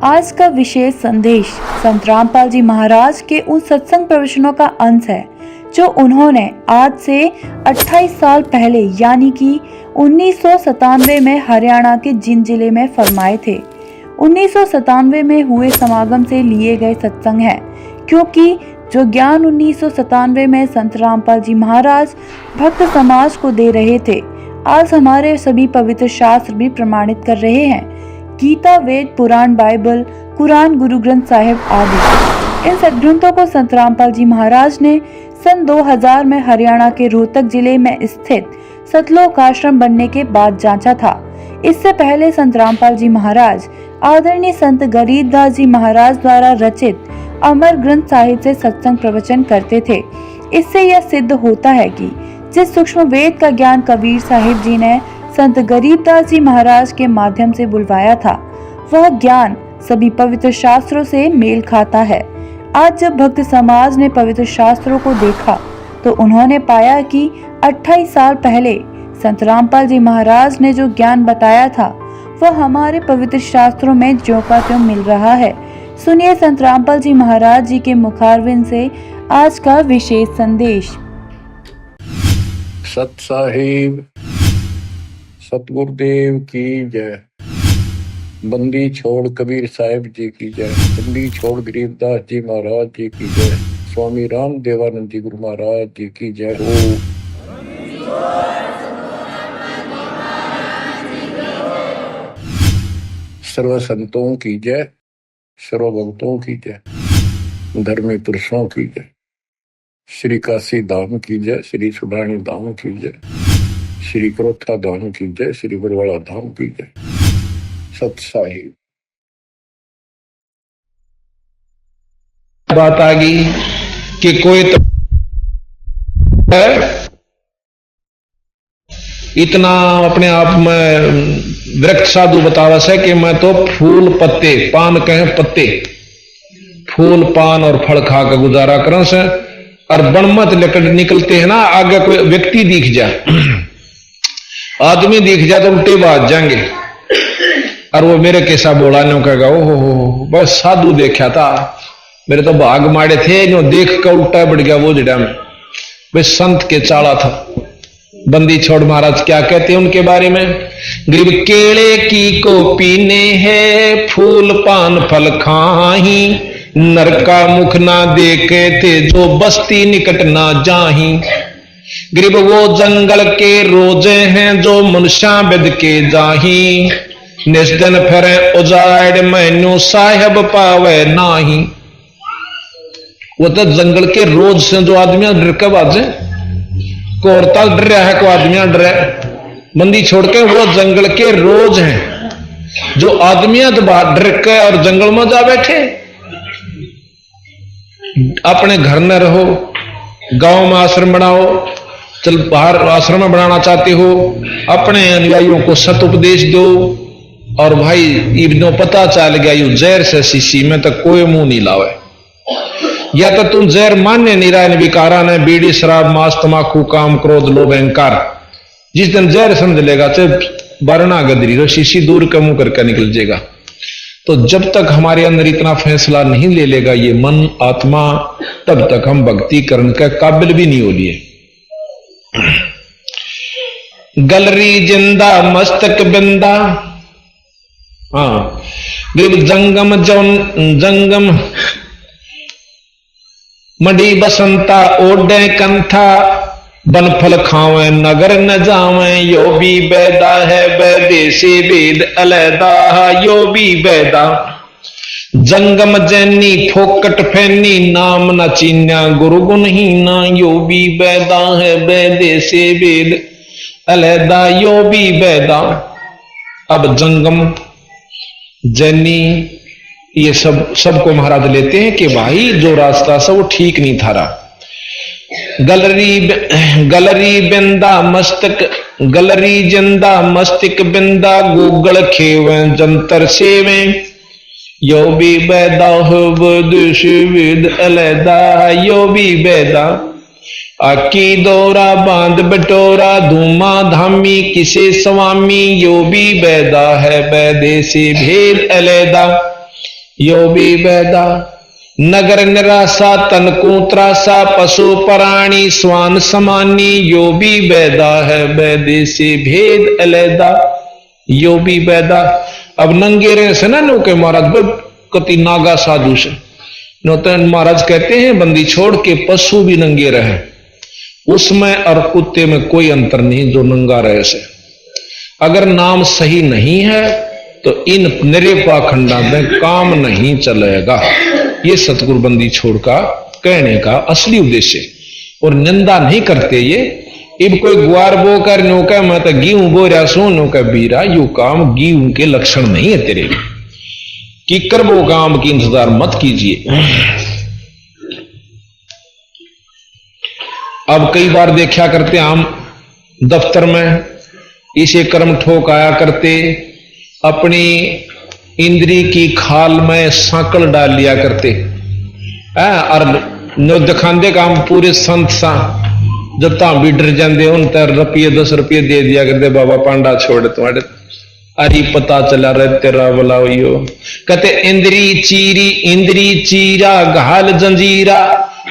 आज का विशेष संदेश संत रामपाल जी महाराज के उन सत्संग प्रवचनों का अंश है जो उन्होंने आज से 28 साल पहले यानी कि 1997 में हरियाणा के जिंद जिले में फरमाए थे। 1997 में हुए समागम से लिए गए सत्संग है, क्योंकि जो ज्ञान 1997 में संत रामपाल जी महाराज भक्त समाज को दे रहे थे, आज हमारे सभी पवित्र शास्त्र भी प्रमाणित कर रहे हैं। गीता, वेद, पुराण, बाइबल, कुरान, गुरु ग्रंथ साहिब आदि इन सदग्रंथों को संत रामपाल जी महाराज ने सन 2000 में हरियाणा के रोहतक जिले में स्थित सतलोक आश्रम बनने के बाद जांचा था। इससे पहले संत रामपाल जी महाराज आदरणीय संत गरीबदास जी महाराज द्वारा रचित अमर ग्रंथ साहिब से सत्संग प्रवचन करते थे। इससे यह सिद्ध होता है कि जिस सूक्ष्म वेद का ज्ञान कबीर साहिब जी ने संत गरीबदास जी महाराज के माध्यम से बुलवाया था, वह ज्ञान सभी पवित्र शास्त्रों से मेल खाता है। आज जब भक्त समाज ने पवित्र शास्त्रों को देखा तो उन्होंने पाया कि 28 साल पहले संत रामपाल जी महाराज ने जो ज्ञान बताया था वह हमारे पवित्र शास्त्रों में ज्यों का त्यों मिल रहा है। सुनिए संत रामपाल जी महाराज जी के मुखारविंद से आज का विशेष संदेश। सत साहिब सतगुरुदेव की जय। बंदी छोड़ कबीर साहिब जी की जय। बंदी छोड़ गरीबदास जी महाराज जी की जय। स्वामी राम देवानंद जी गुरु महाराज जी की जय हो। सर्व संतों की जय, सर्व भक्तों की जय, धर्मी पुरुषों की जय, श्री काशी धाम की जय, श्री सुडानी धाम की जय, श्री क्रोथा धाम की जय, श्री बरवाड़ा धाम की जय। सत साहिब। बात आ गई कि कोई तो इतना अपने आप में वृक्ष साधु बतावस है कि मैं तो फूल पत्ते, पान कहें पत्ते, फूल पान और फल खा कर गुजारा करन से, और बनमत लेकर निकलते हैं ना, आगे कोई व्यक्ति दिख जाए, आदमी दिख जाए तो उल्टे बात जाएंगे, और वो मेरे कैसा बोला नहीं कहेगा ओहो बस साधु देखा था, मेरे तो भाग मारे थे, नो देख कर उल्टा बढ़ गया वो जड़ा में, बस संत के चाला था। बंदी छोड़ महाराज क्या कहते हैं उनके बारे में? गरीब केले की को पीने है, फूल पान फल खाही, नरका मुख ना देखे थे, जो बस्ती निकट ना जाही। गरीब वो जंगल के रोजे हैं, जो मनुष्या बेद के जाही, निस्दन फिरे उजाड़ मैनू साहिब पावे नाही। वो तो जंगल के रोज से जो आदमी डर के बाजे कोरता डर रहा है, को आदमी डर रहा है। बंदी छोड़ के वो जंगल के रोज हैं जो आदमी डर के और जंगल में जा बैठे। अपने घर में रहो, गांव में आश्रम बनाओ, चल बाहर आश्रम में बनाना चाहते हो, अपने अनुयायियों को सत उपदेश दो, और भाई इब्नो पता चल गया यू जहर से शीशी में तो कोई मुंह नहीं लावे, या तो तुम जहर मान्य निरायन विकारा ने बीड़ी शराब मांस तमाकू काम क्रोध लोभ अहंकार, जिस दिन जहर समझ लेगा चाहे बरना गदरी तो शीशी दूर का मुंह करके निकल जाएगा। तो जब तक हमारे अंदर इतना फैसला नहीं ले लेगा ये मन आत्मा, तब तक हम भक्ति करने के काबिल भी नहीं हो लिए। गलरी जिंदा मस्तक बिंदा, हाँ जंगम जंगम मडी बसंता ओडे कंथा, बन फल खावे नगर न जावे, यो भी बैदा है बैदे से वेद अलैदा, यो भी बैदा। जंगम जैनी फोकट फैनी, नाम न चीन्या गुरु गुणहीना, यो भी बैदा है बैदे से वेद अलैदा, यो भी बैदा। अब जंगम जैनी ये सबको महाराज लेते हैं कि भाई जो रास्ता से वो ठीक नहीं था रहा। गलरी बिंदा मस्तक, गलरी जिंदा मस्तिक बिंदा, गूगल खेवे जंतर सेवे, यो भी बैदा हो वेद अलैदा, यो भी बैदा। आकी दौरा बांध बटोरा, धूमा धामी किसे स्वामी, यो भी बैदा है बैदे से भेद अलैदा। यो भी बैदा। नगर निराशा तन को त्रासा पशु प्राणी स्वान समानी यो भी बैदा है बैदे से भेद अलैदा यो भी बैदा। अब नंगे रहे से ना नो के महाराज कति नागा साधु से नौतन महाराज कहते हैं बंदी छोड़ के पशु भी नंगे रहे, उसमें और कुत्ते में कोई अंतर नहीं जो नंगा रहे से। अगर नाम सही नहीं है तो इन निरे पाखंडा में काम नहीं चलेगा। ये सतगुरु बंदी छोड़ का कहने का असली उद्देश्य। और निंदा नहीं करते ये। इब कोई ग्वार बो कर नौका मैं तो गेहूं बो रहा सो नौका बीरा, यू काम गेहूं के लक्षण नहीं है तेरे कि कर वो काम की इंतजार मत कीजिए। अब कई बार देखा करते हम दफ्तर में इसे कर्म ठोक आया करते, अपनी इंद्री की खाल में सांकल डाल लिया करते और नो दिखाते काम पूरे संत सा जब ता भी डर जाते उन तर रुपये 10 रुपये दे दिया करते, बाबा पांडा छोड़ तुम्हारे अरे पता चला रहे तेरा बुलाओ यो। कहते इंद्री चीरा घाल जंजीरा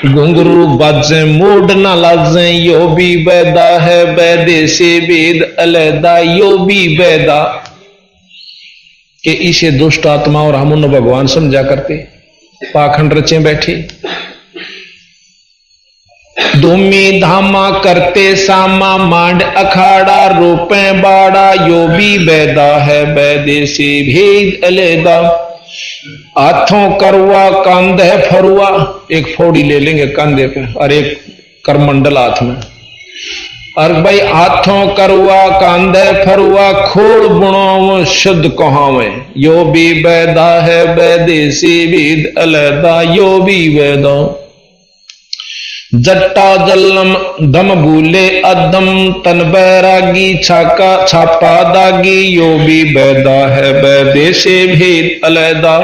घुंघरू बाजे मूड ना लाजे यो भी बैदा है बैदे से वेद अलैदा यो भी बैदा। कि इसे दुष्ट आत्मा और हम उन भगवान समझा करते, पाखंड रचे बैठे धूमी धामा करते सामा मांड अखाड़ा रोपे बाड़ा यो भी बैदा है बैदे से भेद अलैदा। हाथों करवा कांधे फरुआ, एक फोड़ी ले लेंगे कंधे पे और एक करमंडल हाथ में, और भाई हाथों करवा कांधे फरुआ खोड़ बुणाव शुद्ध कहावे यो भी बैदा है बैदे से वेद अलैदा यो भी बैदा। जट्टा जलम दम भूले अदम तन बैरागी छापा दागी यो भी बैदा है बैदे से भेद अलैदा।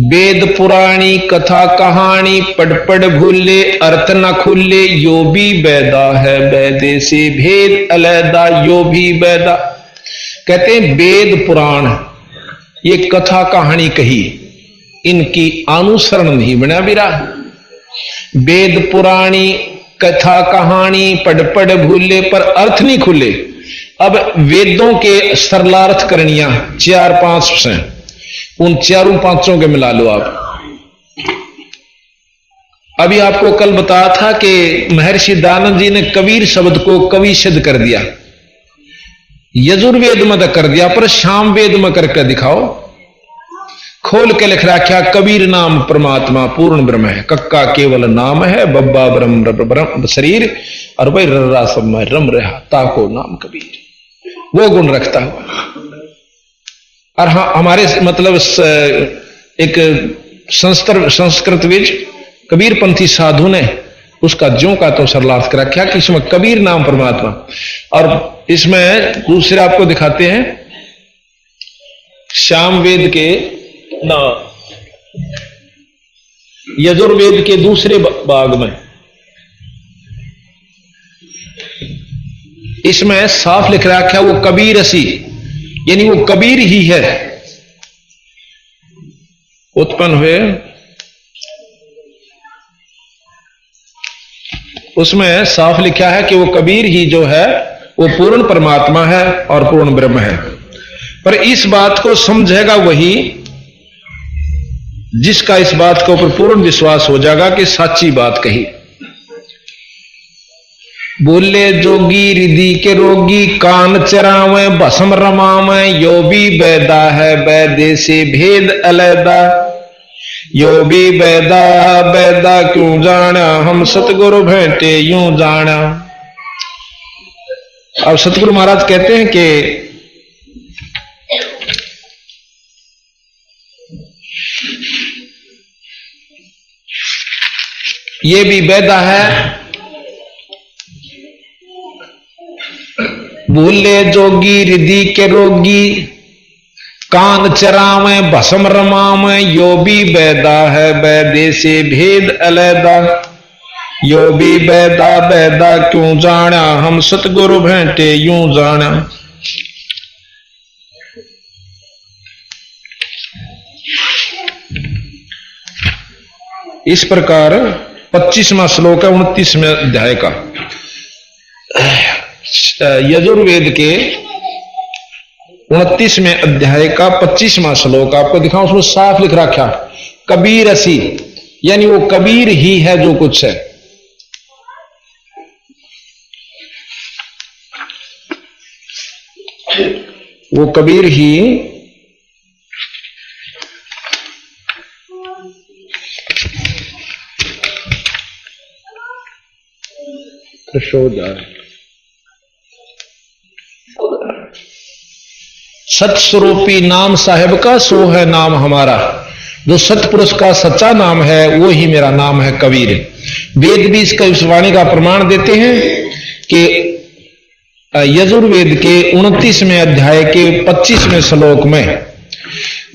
वेद पुराणी कथा कहानी पढ़ भूले अर्थ न खुले यो भी बैदा है बैदे से भेद अलैदा यो भी बैदा। कहते हैं वेद पुराण ये कथा कहानी कही, इनकी अनुसरण नहीं बना बिरा। वेद पुराणी कथा कहानी पढ़ भूले पर अर्थ नहीं खुले। अब वेदों के सरलार्थ करणिया 4-5 से, उन 4-5 के मिला लो आप। अभी आपको कल बताया था कि महर्षि दयानंद जी ने कबीर शब्द को कवि सिद्ध कर दिया, यजुर्वेद में तो कर दिया पर शाम वेद में करके दिखाओ। खोल के लिख रखा कबीर नाम परमात्मा पूर्ण ब्रह्म है, कक्का केवल नाम है, बब्बा ब्रह्म शरीर, और भाई रर्रा सब में रम रहा ताको नाम कबीर, वो गुण रखता हुआ। और हाँ हमारे मतलब एक संस्कृत विज कबीरपंथी साधु ने उसका ज्यों का तो सरलार्थ कर रखा कि इसमें कबीर नाम परमात्मा। और इसमें दूसरे आपको दिखाते हैं श्याम वेद के ना यजुर्वेद के दूसरे भाग में इसमें साफ लिख रखा है वो कबीर असी, यानी वो कबीर ही है उत्पन्न हुए। उसमें साफ लिखा है कि वो कबीर ही जो है वो पूर्ण परमात्मा है और पूर्ण ब्रह्म है। पर इस बात को समझेगा वही जिसका इस बात के ऊपर पूर्ण विश्वास हो जाएगा कि सच्ची बात कही। बोले जोगी रिधि के रोगी कान चरावे भस्म रमावे यो भी बैदा है बैदे से भेद अलैदा यो भी बैदा बैदा क्यों जाना हम सतगुरु भेंटे यूं जाना। अब सतगुरु महाराज कहते हैं कि ये भी बैदा है भूले जोगी रिधि के रोगी कान चरावे भस्म रमावे यो भी बैदा है बैदे से भेद अलैदा यो भी बैदा बैदा क्यों जाना हम सतगुरु भेंटे यूं जाना। इस प्रकार 25वां श्लोक है 29वें अध्याय का। यजुर्वेद के 29वें अध्याय का 25वां श्लोक आपको दिखाऊं, उसमें साफ लिख रखा कबीर असी, यानी वो कबीर ही है जो कुछ है। वो कबीर ही सतस्वरूपी नाम साहेब का सो है नाम हमारा। जो सतपुरुष का सच्चा नाम है वो ही मेरा नाम है कबीर। वेद भी इसका इस वाणी का प्रमाण देते हैं कि यजुर्वेद के 29वें अध्याय के 25वें श्लोक में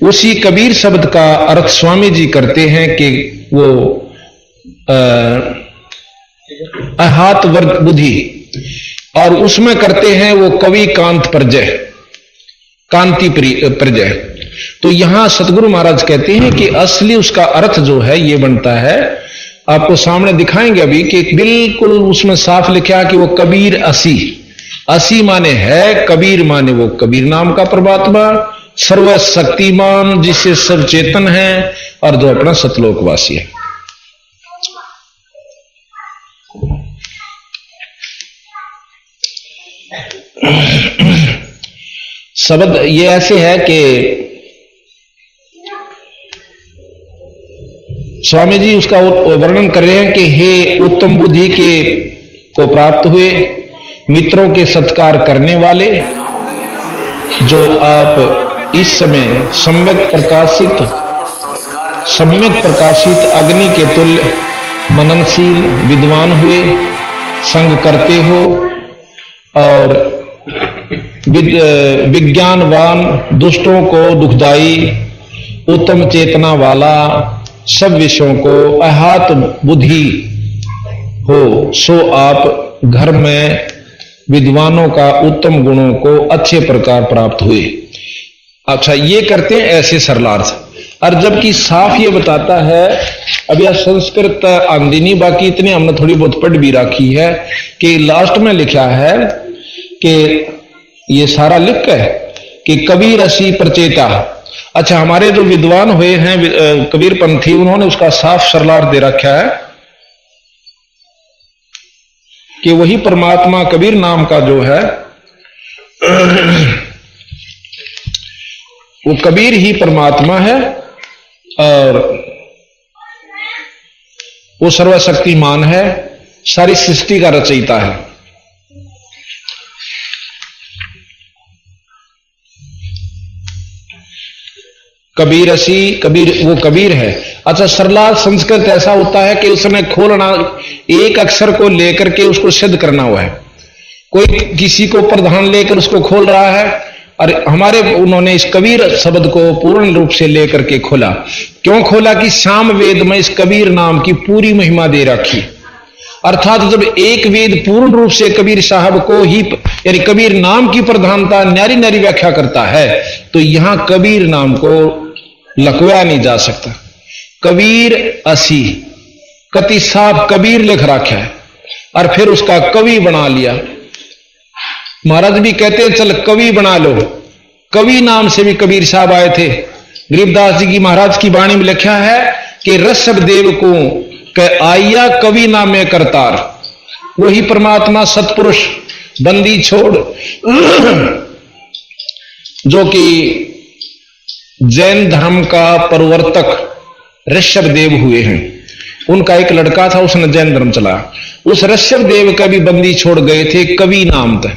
उसी कबीर शब्द का अर्थ स्वामी जी करते हैं कि वो अहात वर्ग बुद्धि, और उसमें करते हैं वो कवि कांत प्रजय, कांति प्रजय। तो यहां सतगुरु महाराज कहते हैं कि असली उसका अर्थ जो है ये बनता है, आपको सामने दिखाएंगे अभी, कि बिल्कुल उसमें साफ लिखा कि वो कबीर असी। असी माने है, कबीर माने वो कबीर नाम का परमात्मा, सर्वशक्तिमान जिससे सब चेतन है और जो अपना सतलोकवासी है। शब्द ये ऐसे है कि स्वामी जी उसका वर्णन कर रहे हैं कि हे उत्तम बुद्धि के को प्राप्त हुए, मित्रों के सत्कार करने वाले, जो आप इस समय सम्यक प्रकाशित अग्नि के तुल्य मननशील विद्वान हुए, संग करते हो और विज्ञानवान, दुष्टों को दुखदाई, उत्तम चेतना वाला, सब विषयों को अहात बुद्धि हो, सो आप घर में विद्वानों का उत्तम गुणों को अच्छे प्रकार प्राप्त हुए। अच्छा, ये करते हैं ऐसे सरलार्थ। और जबकि साफ ये बताता है, अब यह संस्कृत आंदी नहीं, बाकी इतने हमने थोड़ी बहुत पढ़ भी रखी है कि लास्ट में लिखा है कि ये सारा लिख है कि कबीर असी प्रचेता। अच्छा, हमारे जो विद्वान हुए हैं कबीर पंथी, उन्होंने उसका साफ सरलार्थ दे रखा है कि वही परमात्मा कबीर नाम का जो है वो कबीर ही परमात्मा है और वो सर्वशक्तिमान है, सारी सृष्टि का रचयिता है। कबीर असी, कबीर वो कबीर है। अच्छा, सरला संस्कृत ऐसा होता है कि उसने खोलना, एक अक्षर को लेकर के उसको सिद्ध करना हुआ है। कोई किसी को प्रधान लेकर उसको खोल रहा है, और हमारे उन्होंने इस कबीर शब्द को पूर्ण रूप से लेकर के खोला। क्यों खोला? कि श्याम वेद में इस कबीर नाम की पूरी महिमा दे रखी। अर्थात जब एक वेद पूर्ण रूप से कबीर साहब को ही, यानी कबीर नाम की प्रधानता न्यारी न्यारी व्याख्या करता है, तो यहां कबीर नाम को लकवाया नहीं जा सकता। कबीर असी, कति साफ कबीर लिख रखा है और फिर उसका कवि बना लिया। महाराज भी कहते हैं चल कवि बना लो। कवि नाम से भी कबीर साहब आए थे। गरीबदास जी की महाराज की वाणी में लिखा है कि ऋषभ देव को कह आया कवि नामे करतार। वही परमात्मा सतपुरुष बंदी छोड़ जो कि जैन धर्म का प्रवर्तक ऋषभ देव हुए हैं। उनका एक लड़का था, उसने जैन धर्म चलाया। उस ऋषभ देव का भी बंदी छोड़ गए थे कवि नाम थे।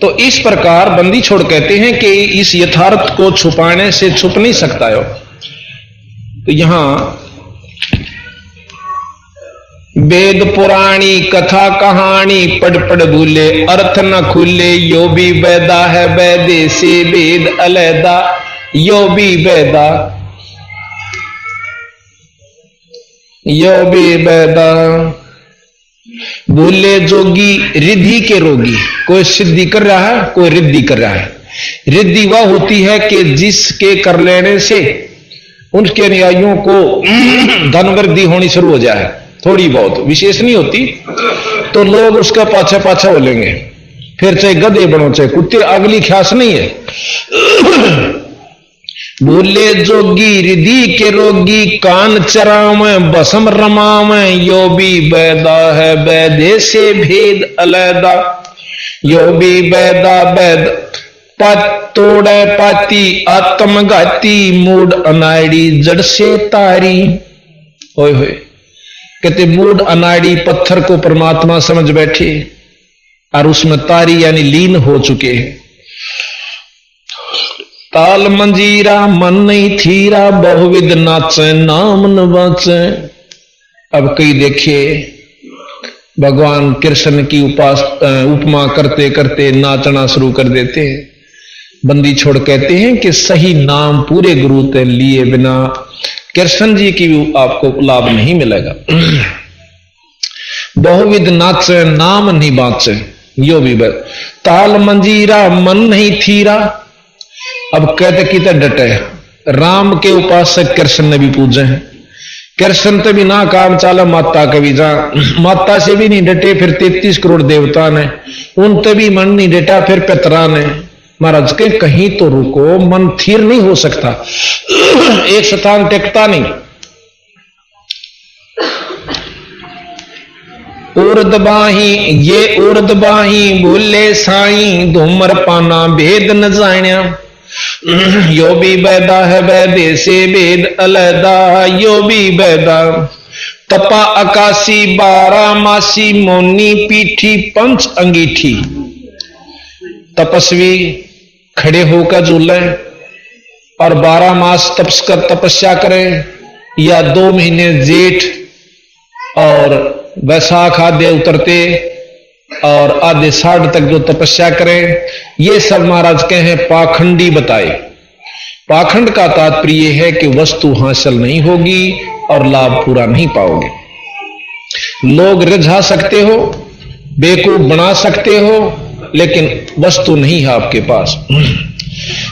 तो इस प्रकार बंदी छोड़ कहते हैं कि इस यथार्थ को छुपाने से छुप नहीं सकता है। तो यहां वेद पुराणी कथा कहानी पढ़ पढ़ भूले, अर्थ न खुले, यो भी वेदा है वेदे से वेद अलैदा, यो भी वेदा यो भी वेदा। भूले जोगी रिद्धि के रोगी। कोई सिद्धि कर रहा है, कोई रिद्धि कर रहा है। रिद्धि वह होती है कि जिसके कर लेने से उनके अनुयायियों को धन वृद्धि होनी शुरू हो जाए, थोड़ी बहुत, विशेष नहीं होती, तो लोग उसका पाछा पाछा बोलेंगे, फिर चाहे गधे बनो चाहे कुत्ते, अगली ख्यास नहीं है। भूले जोगी रिधि के रोगी, कान चराव बसम रमाव, यो भी बैदा है बैदे से भेद अलैदा, यो भी बैदा बैद तोड़े पाती आत्मघाती, मूड अनाड़ी जड़ से तारी। होए होए, कहते मूड अनाड़ी पत्थर को परमात्मा समझ बैठे और उसमें तारी यानी लीन हो चुके हैं। ताल मंजीरा मन नहीं थीरा, बहुविध नाचे नाम न बाचे। अब कई देखिए भगवान कृष्ण की उपमा करते करते नाचना शुरू कर देते हैं। बंदी छोड़ कहते हैं कि सही नाम पूरे गुरु ते लिए बिना कृष्ण जी की भी आपको लाभ नहीं मिलेगा। बहुविध नाचे नाम नहीं बाचे, यो भी बस ताल मंजीरा मन नहीं थीरा। अब कहते कितने डटे, राम के उपासक कृष्ण ने भी पूजे हैं, कृष्ण तो भी ना काम चाला, माता के भी जा, माता से भी नहीं डटे, फिर 33 करोड़ देवता ने उन तो भी मन नहीं डटा, फिर पितरा ने। महाराज के कहीं तो रुको, मन थीर नहीं हो सकता, एक स्थान टिकता नहीं। उर्दबाही ये उर्दबाही भूले साई, धूमर पाना भेद न जाण्या, यो भी बैदा है बैदे से भेद अलैदा, यो भी बैदा तपा आकाशी 12 मासी, मोनी पीठी पंच अंगीठी। तपस्वी खड़े होकर झूले और 12 मास तपस्या करें, या 2 महीने जेठ और वैसाख आधे उतरते और आधे 60 तक जो तपस्या करें, ये सब महाराज के हैं पाखंडी बताए। पाखंड का तात्पर्य है कि वस्तु हासिल नहीं होगी और लाभ पूरा नहीं पाओगे। लोग रिझा सकते हो, बेवकूफ बना सकते हो, लेकिन वस्तु नहीं है आपके पास।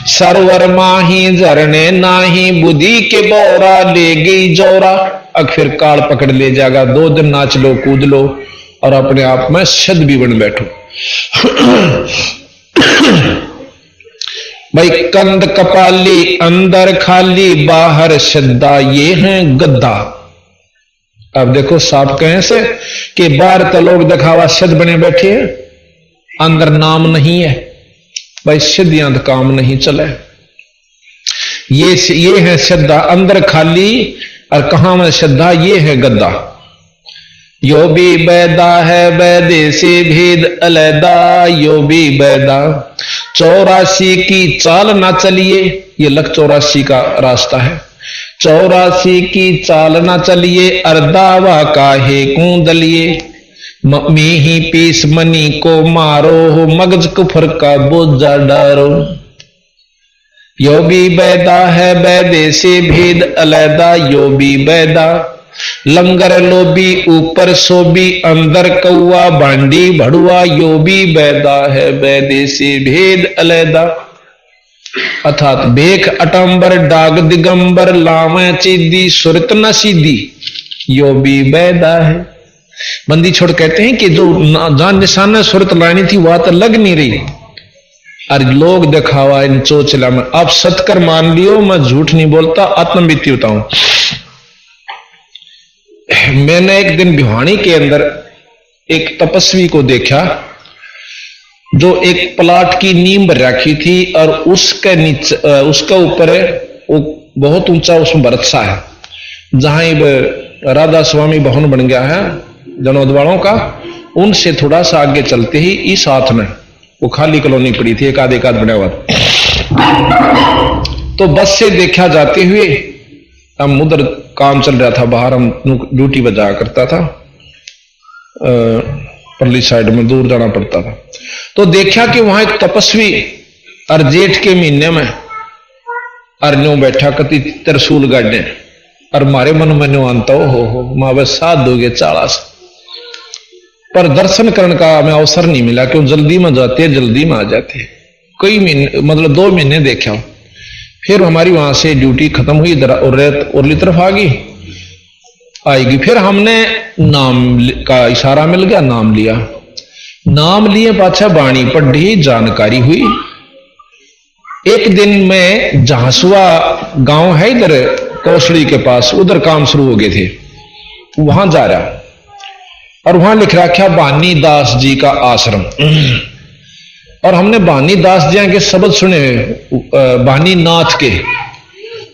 सरवर माही झरने नाही, बुद्धि के बोरा ले गई जोरा। अब फिर काल पकड़ ले जाएगा, 2 दिन नाच लो कूद लो और अपने आप में शद भी बन बैठो। भाई कंद कपाली अंदर खाली, बाहर श्रद्धा, ये है गद्दा। अब देखो साफ कहें से कि बाहर तो लोग दिखावा शद बने बैठे हैं, अंदर नाम नहीं है। भाई सिद्धियां तो काम नहीं चले, ये है श्रद्धा, अंदर खाली और कहां में श्रद्धा, ये है गद्दा। यो भी बैदा है बैदे से भेद अलैदा, यो भी बैदा 84 की चाल ना चलिए, ये लख 84 का रास्ता है। 84 की चाल ना चलिए, अर्दावा काहे कूदलिए, में ही पीस मनी को मारो, हो मगज कुफर का बोझा डारो। यो भी बैदा है बैदे से भेद अलैदा, यो भी बैदा लंगर लोबी ऊपर सोबी, अंदर कौआ भांडी भड़ुआ, यो भी बैदा है बैदे से भेद अलैदा। अर्थात भेख अटंबर डाग दिगंबर, लावे चीदी सुरत न सीधी, यो भी बैदा है। बंदी छोड़ कहते हैं कि जो जान निशान सुरत लानी थी वह तो लग नहीं रही, और लोग दिखावा इन चोचला में। आप सतकर मान लियो, मैं झूठ नहीं बोलता, आत्मबीती बताऊं। मैंने एक दिन भिवानी के अंदर एक तपस्वी को देखा जो एक प्लाट की नींव भर रखी थी, और उसके नीचे उसका ऊपर वो बहुत ऊंचा उसमें बरसा है, जहां राधा स्वामी भवन बन गया है जनौद वालों का। उनसे थोड़ा सा आगे चलते ही इस हाथ में वो खाली कॉलोनी पड़ी थी, एक आध बना हुआ। तो बस से देखा जाते हुए, हम उधर काम चल रहा था बाहर, हम ड्यूटी बजा करता था, परली साइड में दूर जाना पड़ता था। तो देखा कि वहां एक तपस्वी और जेठ के महीने में अरन्यों बैठा कति त्रिशूल गाड़ने, और मारे मन में न्यो आंता हो माँ बस साथ दोगे 40। पर दर्शन करने का हमें अवसर नहीं मिला, क्यों जल्दी में जाते जल्दी में आ जाते। कई महीने मतलब 2 महीने देखा, फिर हमारी वहां से ड्यूटी खत्म हुई, इधर उरली तरफ आ गई आएगी। फिर हमने नाम का इशारा मिल गया, नाम लिया। नाम लिए पाछा बाणी पढ़ी, जानकारी हुई। एक दिन में झांसुआ गांव है इधर कौशड़ी के पास, उधर काम शुरू हो गए थे, वहां जा रहा और वहां लिख रखा बानी दास जी का आश्रम। और हमने बानी दास जी के शब्द सुने, बानी नाथ के,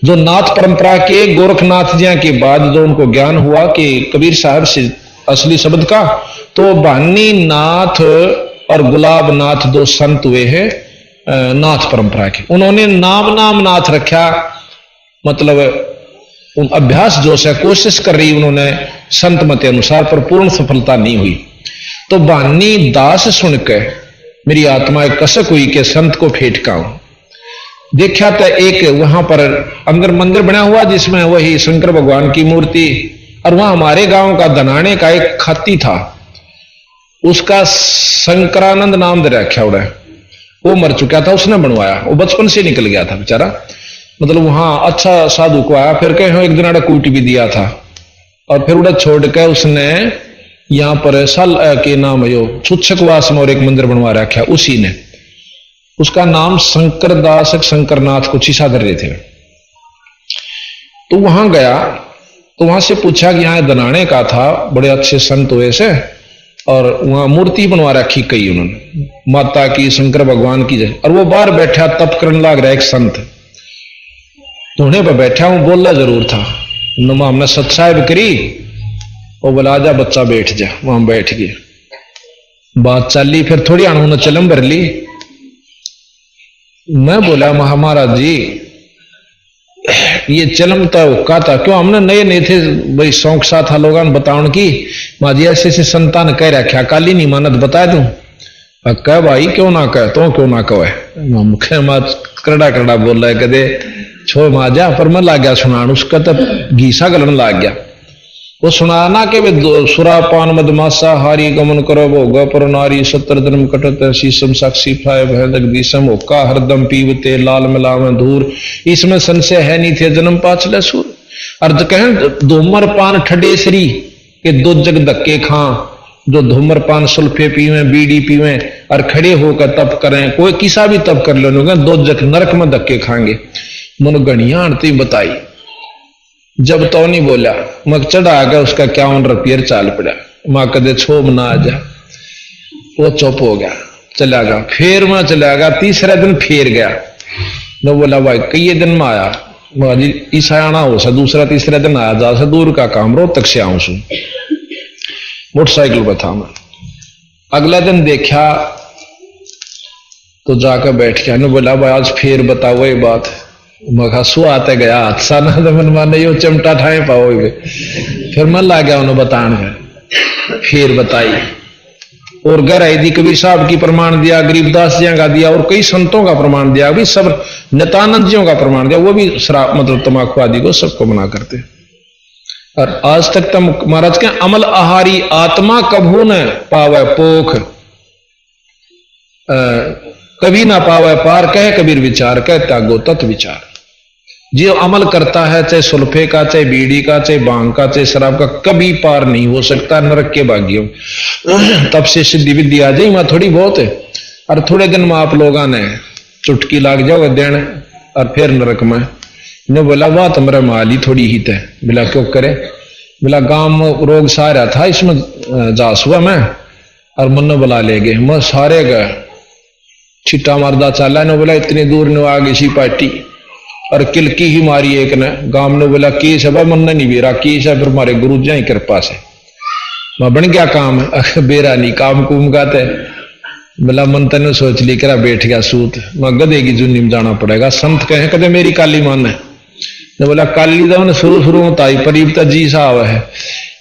जो नाथ परंपरा के गोरखनाथ जी के बाद जो उनको ज्ञान हुआ कि कबीर साहब से असली शब्द का, तो बानी नाथ और गुलाब नाथ दो संत हुए हैं नाथ परंपरा के। उन्होंने नाम नाथ रखा, मतलब उन अभ्यास जो से कोशिश कर रही उन्होंने संत मत अनुसार, पर पूर्ण सफलता नहीं हुई। तो बानी दास सुनकर मेरी आत्मा एक कसक हुई कि संत को फेटकाऊं। देखा तो एक वहां पर अंदर मंदिर बना हुआ जिसमें वही शंकर भगवान की मूर्ति, और वहां हमारे गांव का धनाने का एक खाती था, उसका शंकरानंद नाम दे रखा उड़ा, वो मर चुका था, उसने बनवाया, वो बचपन से निकल गया था बेचारा, मतलब वहां अच्छा साधु को आया, फिर कहीं एक दिन कूट भी दिया था, और फिर उड़ा छोड़ के उसने यहां पर साल के नाम है छुच्छकवास में और एक मंदिर बनवा रखा, उसी ने, उसका नाम शंकर दास शंकरनाथ कुछ ही साधर रहे थे। तो वहां गया तो वहां से पूछा कि यहाँ दनाने का था, बड़े अच्छे संत हुए से, और वहां मूर्ति बनवा रखी कई उन्होंने, माता की, शंकर भगवान की, और वो बाहर बैठा तप करने लग रहा एक संत, धोने पर बैठा हूं, बोलना जरूर था, नमा हमने सत्साहिब करी, वो बोला जा बच्चा बैठ जा, वहां बैठ गए, बात चली, फिर थोड़ी उन्होंने चलम भर ली। मैं बोला महाराज जी ये चलम तो हुक्का था, क्यों हमने नए नए थे भाई, शौक सा था लोगों ने बताने की, माजी ऐसे ऐसे संतान कह रखा, काली नहीं मानत बता दूं, कह भाई क्यों ना कह, तो क्यों ना कहे, मुखे माज करड़ा करड़ा बोल रहा है, कदे छोड़ माजा, पर मैं ला गया सुनान, उसका तो घीसा गलन लाग गया। वो सुनाना के सुरा पान मदमासा हारी गमन करो भोग पर नारी, सत्तर जन्म कटत शीशम साक्षी फाय भैदक दिसम, होका हरदम पीवते लाल मिलाव धूर, इसमें संशय है नहीं थे जन्म पाछले सूर। अर्थ कहें धूमर पान ठडे श्री के दो जग धक्के खां, जो धूमर पान सुल्फे पीवे बीड़ी पीवे और खड़े होकर तप करें, कोई किसा भी तप कर लो, दो जग नरक में धक्के खाएंगे। मन गणिया आरती बताई, जब तो नहीं बोला मग चढ़ा आ गया, उसका 51 रुपये चाल पड़ा, मां कदे छोब ना आ जा, वो चुप हो गया, चला गया। फिर मैं चला गया, तीसरा दिन फिर गया, तो बोला भाई कई दिन में आया, ईसा आना हो सा, दूसरा तीसरा दिन आया, जा सा दूर का काम, रोहतक से आऊं सू, मोटरसाइकिल पर था मैं। अगला दिन देखा तो जाकर बैठ गया, बोला भाई आज फिर बताओ ये बात, मखा सु आते गया हाथ साना, तो मन माने यो चिमटा ठाए पाओगे। फिर मन ला गया उन्हें बताने का, फिर बताई, और घर आई दी, कबीर साहब की प्रमाण दिया, गरीबदास जी का दिया, और कई संतों का प्रमाण दिया, भी सब नित्यानंद जियों का प्रमाण दिया, वो भी शराब मतलब तम्बाकू आदि को सबको मना करते। और आज तक तम महाराज के अमल आहारी आत्मा कभू न पावे पोख, कभी ना पावे पार, कहे कबीर विचार, कह त्यागो तत् विचार। जो अमल करता है, चाहे सुल्फे का, चाहे बीड़ी का, चाहे बांग का, चाहे शराब का, कभी पार नहीं हो सकता नरक के भाग्यों। तब से सिद्धि विद्धि आ जाए वहां थोड़ी बहुत है, और थोड़े दिन में आप लोगों ने चुटकी लाग जाओगे देने, और फिर नरक में। ने बोला वाह तुम्हारा माली थोड़ी ही थे, बोला क्यों करे, बोला गांव में रोग सा रहा था, इसमें जास हुआ मैं, और मन बुला ले गए, मैं सारे गए छिट्टा मारदा चाला ने, बोला इतनी दूर ने आ गई सी पार्टी, और किलकी ही मारी एक ने, गांव ने बोला की सब मन नहीं बेरा की सब, फिर हमारे गुरु जी की कृपा से मैं बन गया काम, बेरा नहीं काम कुम गाते, बोला मन तेने सोच ली करा बैठ गया सूत, मैं गधे की जुन्नी में जाना पड़ेगा, संत कहे कदे मेरी काली मान है, ने बोला काली तो मैंने शुरू में ताई परीबता जी साहब है,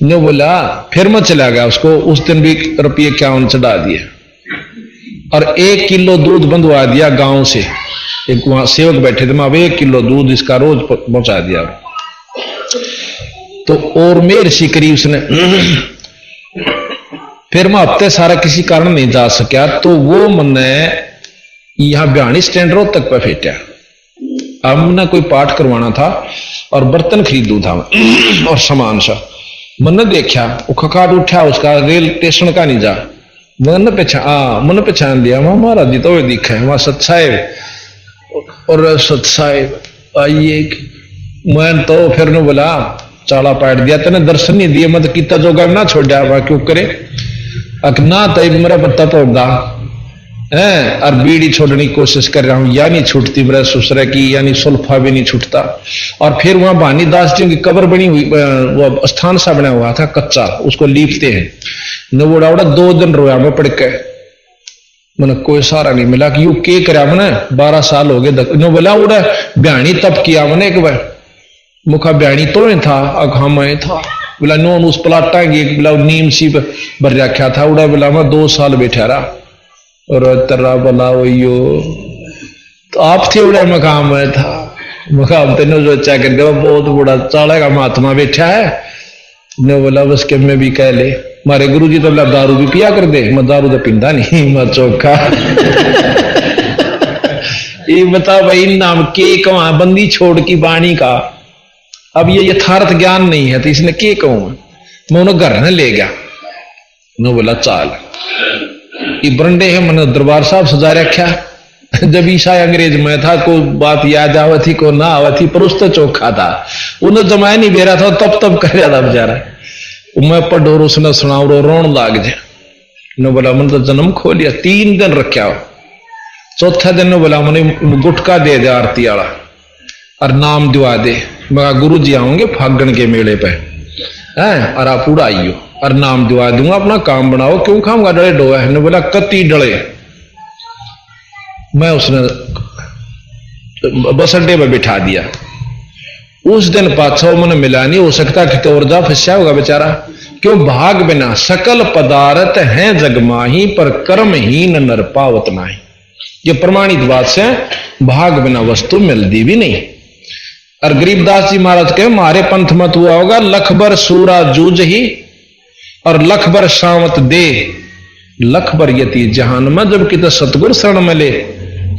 ने बोला फिर मैं चला गया, उसको उस दिन भी रुपये 51 चढ़ा दिए, और 1 किलो दूध बंधवा दिया गांव से, एक वहां सेवक बैठे थे, मैं अब 1 किलो दूध इसका रोज पहुंचा दिया। तो और मेर शिकरी उसने। फिर मैं हफ्ते सारा किसी कारण नहीं जा सका, तो वो मैंने यहां बयानी स्टैंड रोहतक पर फेंटा, हमने कोई पाठ करवाना था और बर्तन खरीदू था और सामान सा मैंने देखा वो खकाट उठा उसका रेल स्टेशन का नहीं जा मैंने पहचान लिया वहां महाराज जी तो दिखा है वहां सत्साहेब और सत्साहेब आइए मैं तो फिर ने बोला चाला पाट दिया तेने दर्शन नहीं दिए मत कितना जोगा ना छोड़ा वहां क्यों करे ना तो मेरा पत्ता तोड़दा है और बीड़ी छोड़ने की कोशिश कर रहा हूं या नहीं छूटती मेरा ससुरा की यानी सुल्फा भी नहीं छूटता। और फिर वहां भानी दास जी की कब्र बनी हुई वो स्थान सा बना हुआ था कच्चा उसको लीपते हैं न वो उड़ा 2 दिन रोया मैं पड़ के मैंने कोई सहारा नहीं मिला कि यू के करा मैंने 12 साल हो गए न बोला उड़ा ब्याणी तप किया मैंने एक बार मुखा ब्याणी तो नहीं था अघा मैं था बोला नोन उस पलाटा की बोला नीम सी भर रखा था उड़ा बोला मैं 2 साल बैठा रहा और तर्रा बोला वही तो आप थे उड़ा मकाम में था मकाम तेने जो अच्छा कर दिया बहुत बड़ा चाला का महात्मा बैठा है ने बोला बस के मैं भी कह ले मारे गुरु जी तो बोला दारू भी पिया कर दे मैं दारू तो पींदा नहीं मैं चौखा ये बता भाई नाम के कहा बंदी छोड़ की वाणी का अब ये यथार्थ ज्ञान नहीं है तो इसने के कहूं मैं उन्हें घर न ले गया उन्होंने बोला चाल ये बरंडे है मैंने दरबार साहब सजा रखा जब ईसा अंग्रेज में था कोई बात याद आवा थी को ना आवा थी पर उस तो चौखा था उन्हें जमाया नहीं बेरा था तब कर जाता बेचारा मैं पढ़ोर उसने सुनाओ रोन लाग जाए उन्होंने बोला मैंने तो जन्म खो लिया 3 दिन रखा चौथा दिन बोला मैंने गुटका दे दे आरती वाला और नाम दिवा दे मैं गुरु जी आऊंगे फागण के मेले पे है और आप उड़ा आइयो और नाम दिवा दूंगा अपना काम बनाओ क्यों खाऊंगा डले डोया है बोला कति डले मैं उसने बस अड्डे में बिठा दिया उस दिन पाछो मैंने मिला नहीं हो सकता कि और जा फंसा होगा बेचारा क्यों भाग बिना सकल पदार्थ हैं जगमाही पर कर्महीन नर पावत नाही ये प्रमाणित बात से भाग बिना वस्तु मिलती भी नहीं। और गरीबदास जी महाराज के मारे पंथ मत हुआ होगा लख भर सूरा जूझ ही और लख भर शावत दे लख भर यति जहान में जब कितना सतगुरु शरण मिले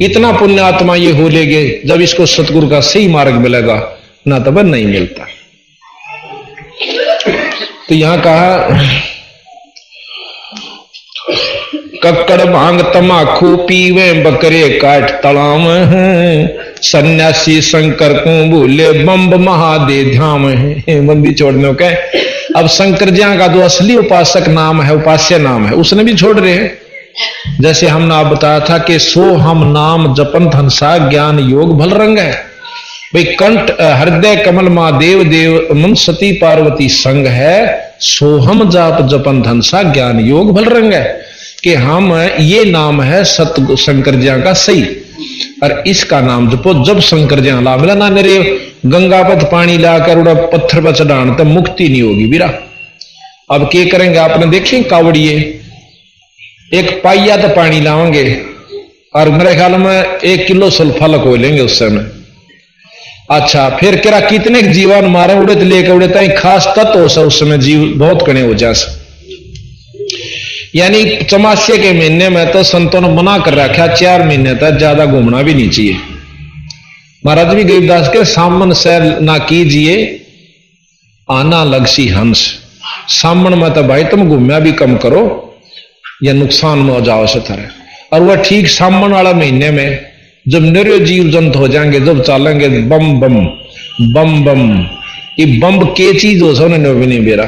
इतना पुण्यात्मा ये हो लेगे जब इसको सतगुरु का सही मार्ग मिलेगा ना तब नहीं मिलता। तो यहां कहा कक्कड़ भांग तमाकू पीवे बकरे काट तलाम है सन्यासी शंकर को भूले बम्ब महादे ध्याम है बंदी छोड़ने के। अब शंकर जी का जो असली उपासक नाम है उपास्य नाम है उसने भी छोड़ रहे हैं। जैसे हमने आप बताया था कि सो हम नाम जपन धनसा ज्ञान योग भल रंग है भाई कंठ हृदय कमल महादेव देव मन सती पार्वती संग है सोहम जाप जपन धनसा ज्ञान योग भल रंग है कि हम ये नाम है सत शंकर जी का सही और इसका नाम जपो जब शंकर जी ला मिला ना मेरे गंगापत पानी लाकर उड़ा पत्थर पर चढ़ान तब मुक्ति नहीं होगी बीरा। अब क्या करेंगे आपने देखे कावड़िए एक पाइया तो पानी लाओगे और मेरे ख्याल में 1 किलो सल्फा लको लेंगे उस समय। अच्छा फिर क्या कितने जीवन मारे उड़े तो लेकर उड़े तक खास तत्व हो सा उस समय जीव बहुत कने हो जा यानी चमासे के महीने में तो संतों ने मना कर रखा 4 महीने तक ज्यादा घूमना भी नहीं चाहिए। महाराज भी गरीबदास के सामन सैर ना कीजिए आना लगसी हंस सामन में तो भाई तुम घूमया भी कम करो या नुकसान में हो जाओ से तरह। और वह ठीक सामन वाला महीने में जब निर जीव जंत हो जाएंगे जब चलेंगे बम बम बम बम ये बम के चीज हो सा उन्होंने भी नहीं बेरा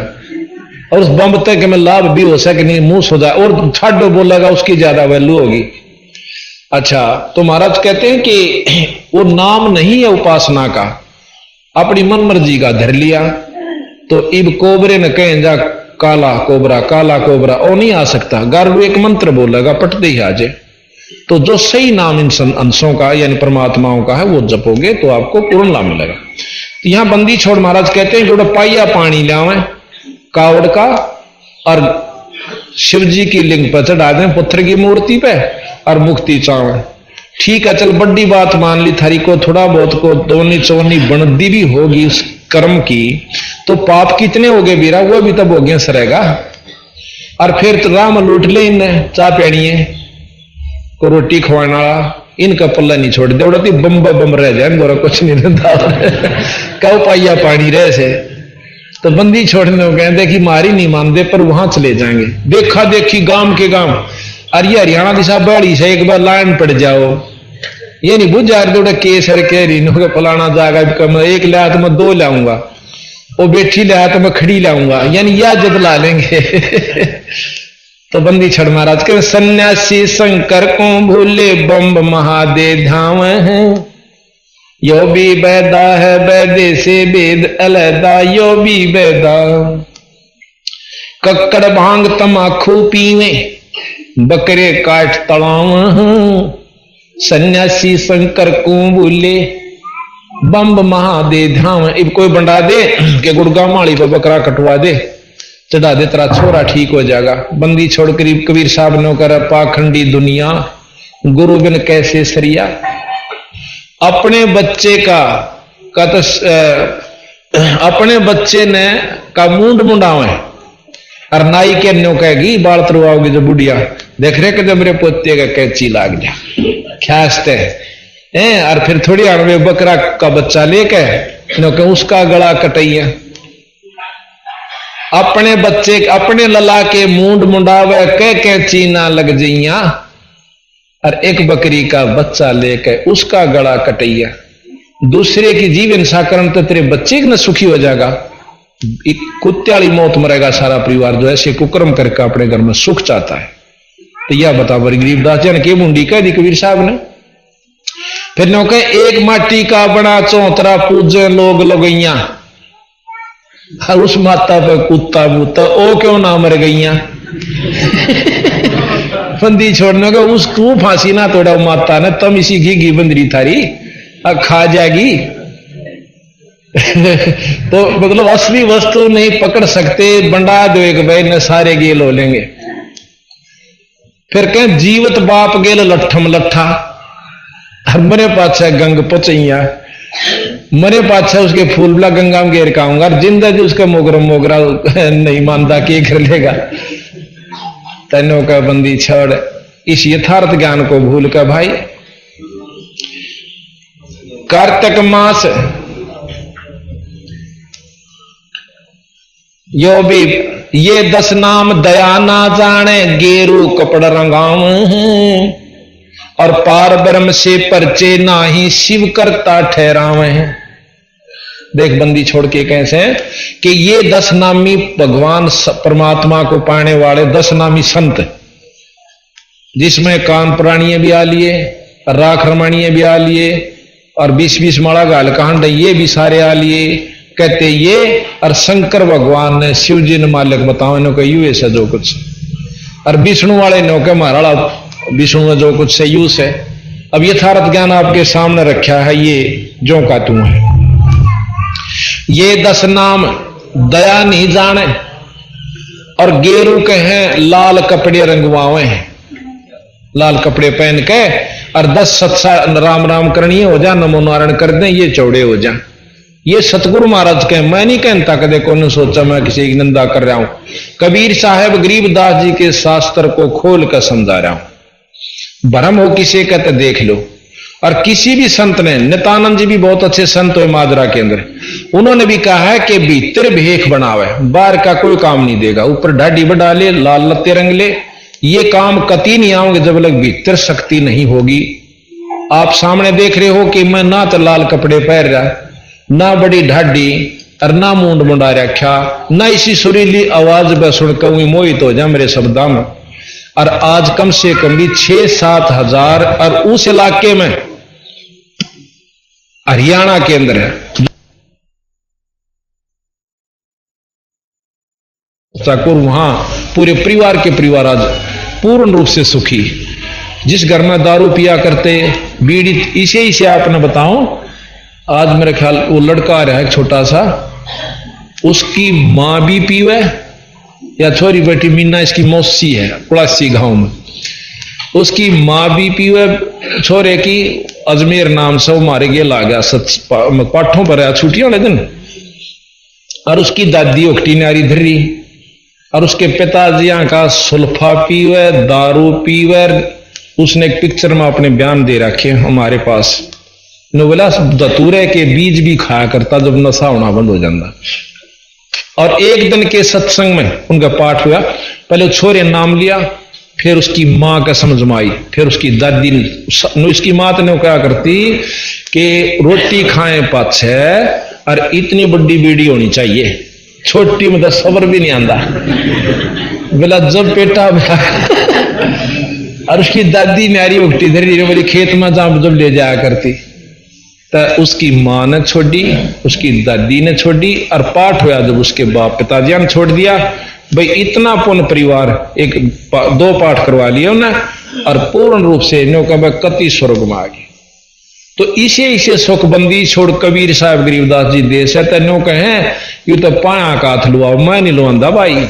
और उस बम तक में लाभ भी हो सके नहीं मुंह हो जाए और छाडो बोलेगा उसकी ज्यादा वैल्यू होगी। अच्छा तो महाराज कहते हैं कि वो नाम नहीं है उपासना का अपनी मन मर्जी का धर लिया तो इब कोबरे ने कहें जा काला कोबरा वो नहीं आ सकता गारू एक मंत्र बोलेगा पटते ही आ जाए। तो जो सही नाम इन अंशों का यानी परमात्माओं का है वो जपोगे तो आपको पूर्ण लाभ मिलेगा। तो यहां बंदी छोड़ महाराज कहते हैं जो पाइया पानी लावे कावड़ का और शिव जी की लिंग पर चढ़ा दें पत्थर की मूर्ति पे और मुक्ति चावे। ठीक है चल बड़ी बात मान ली थारी को थोड़ा बहुत को दोनी चौनी बनदी भी होगी उस कर्म की तो पाप कितने हो गए बीरा वो भी तब हो गया सरेगा। और फिर तो राम लूट ले इन्हें चाह पेड़िए को रोटी खवाने वाला इनका पल्ला नहीं छोड़ दे बम बम रह जाए गोरा कुछ नहीं देता कौ पाइया पानी रह से। तो बंदी छोड़ने को कहते कि मारी नहीं मानते पर वहां चले जाएंगे। देखा देखी गांव के गांव अरे हरियाणा दिशा बड़ी से एक बार लाइन पड़ जाओ ये नहीं बुझ जा रहे केसर कह रही फलाना जाएगा एक लिया तो मैं 2 लाऊंगा वो बैठी लिया तो मैं खड़ी लाऊंगा यानी या जदला लेंगे तो बंदी छड़ महाराज के सन्यासी शंकर को भूले बम्ब महादेव धाम है यो भी बैदा है बैदे से वेद अलहदा यो भी बैदा कक्कड़ भांग तमाखू पीवे बकरे काट तड़ाव सन्यासी शंकर को भूले बम्ब महादेव धाम। अब कोई बंडा दे के गुड़गांव माली पर बकरा कटवा दे चढ़ा दे तेरा छोरा ठीक हो जाएगा। बंदी छोड़ करीब कबीर साहब ने कर पाखंडी दुनिया गुरु बिन कैसे सरिया। अपने बच्चे का तो अपने बच्चे ने का मुंड मुंडावे और नाई के न्यो कहेगी बाल तरवाओगे जो बुढ़िया देख रहे कि मेरे पोते का कैची लाग जा ख्यास्ते हैं और फिर थोड़ी आने बकरा का बच्चा लेके उसका गला कटैया। अपने बच्चे अपने लला के मुंड मुंडावे के कैची ना लग जइया और एक बकरी का बच्चा लेके उसका गला कटैया। दूसरे की जीव हिंसा करने तो तेरे बच्चे न सुखी हो जाएगा। एक कुत्ते वाली मौत मरेगा सारा परिवार जो ऐसे कुकर्म करके अपने घर में सुख चाहता है। तो यह बता बड़ी गरीबदास जन के मुंडी कह दी कबीर साहब ने। फिर नो कहे एक माटी का बना चौतरा पूजे लोग लगैया और उस माता पे कुत्ता बूता ओ क्यों ना मर गईया बंदी छोड़ने का उस तू फांसी ना तोड़ा माता ने तम इसी घी बंदरी थारी खा जाएगी तो मतलब असली वस्तु नहीं पकड़ सकते बंडा दो एक भाई न सारे गेल हो लेंगे। फिर कहें जीवत बाप गेल लट्ठम लट्ठा और मरे पाछा गंग पचैया मरे पाछा उसके फूलबला गंगा में घेर काऊंगा जिंदा जी उसका मोगरा मोगरा नहीं मानता के कर लेगा। तैनो का बंदी छोड़ इस यथार्थ ज्ञान को भूल कर भाई कार्तिक मास यो भी ये 10 नाम दया ना जाने गेरू कपड़ रंगाव और पार ब्रह्म से परचे ना ही शिव करता ठहरावे हैं। देख बंदी छोड़ के कैसे कि ये 10 नामी भगवान परमात्मा को पाने वाले 10 नामी संत जिसमें कान प्राणिये भी आ लिए राख रमणीय भी आ लिए और 20-20 माला गाल कांड ये भी सारे आ लिए कहते ये और शंकर भगवान ने शिव जी ने मालिक बताओ इन्हों का यू ऐसा जो कुछ और विष्णु वाले नो के महाराणा विष्णु में जो कुछ से यूस है। अब यथार्थ ज्ञान आपके सामने रखा है ये जो का तू है। ये 10 नाम दया नहीं जाने और गेरू के हैं लाल कपड़े रंगवावे हैं लाल कपड़े पहन के और 10 सत्सा राम राम करनी हो जा नमो नारायण कर दें ये चौड़े हो जाए। ये सतगुरु महाराज के मैं नहीं कहता कदे कौन सोचा मैं किसी की निंदा कर रहा हूं। कबीर साहब गरीबदास जी के शास्त्र को खोल कर समझा रहा हूं। भरम हो किसी का तो देख लो। और किसी भी संत ने नित्यानंद जी भी बहुत अच्छे संत हुए माजरा के अंदर उन्होंने भी कहा है कि भीतर भेख बनावे बाहर का कोई काम नहीं देगा। ऊपर ढाडी बढ़ा ले लाल लत्ते रंग ले ये काम कती नहीं आओगे जब लग भीतर शक्ति नहीं होगी। आप सामने देख रहे हो कि मैं ना तो लाल कपड़े पहन रहा ना बड़ी ढाडी और ना मुंड मुंडा रखा ना इसी सुरीली आवाज में सुनकर मोहित हो जा मेरे शब्दा में। और आज कम से कम भी 6-7 हजार और उस इलाके में हरियाणा के अंदर है वहां पूरे परिवार के परिवार आज पूर्ण रूप से सुखी। जिस घर में दारू पिया करते बीड़ी इसे ही से आपने बताओ आज मेरे ख्याल वो लड़का आ रहा है छोटा सा उसकी मां भी पीवे या छोरी बेटी मीना इसकी मौसी है कुड़ासी गांव में उसकी मां भी पीवे छोरे की अजमेर नाम से वो मारे गए ला गया पाठों पर छुट्टियों वाले दिन और उसकी दादी उकटी नारी धरी और उसके पिताजी का सुल्फा पीवे दारू पीवे उसने एक पिक्चर में अपने बयान दे रखे हमारे पास, बोला धतूरे के बीज भी खाया करता जब नशा होना बंद हो जाता। और एक दिन के सत्संग में उनका पाठ हुआ, पहले छोरे नाम लिया, फिर उसकी माँ का समझ में आई, फिर उसकी दादी ने, उसकी माँ ने क्या करती कि रोटी खाए पाछे और इतनी बड़ी बीड़ी होनी चाहिए, छोटी मतलब सबर भी नहीं आंदा, बोला जब पेटा और उसकी दादी न्यारी उगटी धीरे धीरे खेत में जब ले जाया करती, तो उसकी माँ ने छोड़ी, उसकी दादी ने छोड़ी, और पाठ हुआ जब उसके बाप पिताजी ने छोड़ दिया। भाई इतना पुण्य परिवार, एक दो पाठ करवा लिए उन्हें और पूर्ण रूप से कति स्वर्ग में आ गए। तो इसे सुखबंदी छोड़ कबीर साहब गरीबदास जी देश है, तेनो कहें यू तो पाया का हाथ लुआओ, मैं नहीं लुआंदा भाई,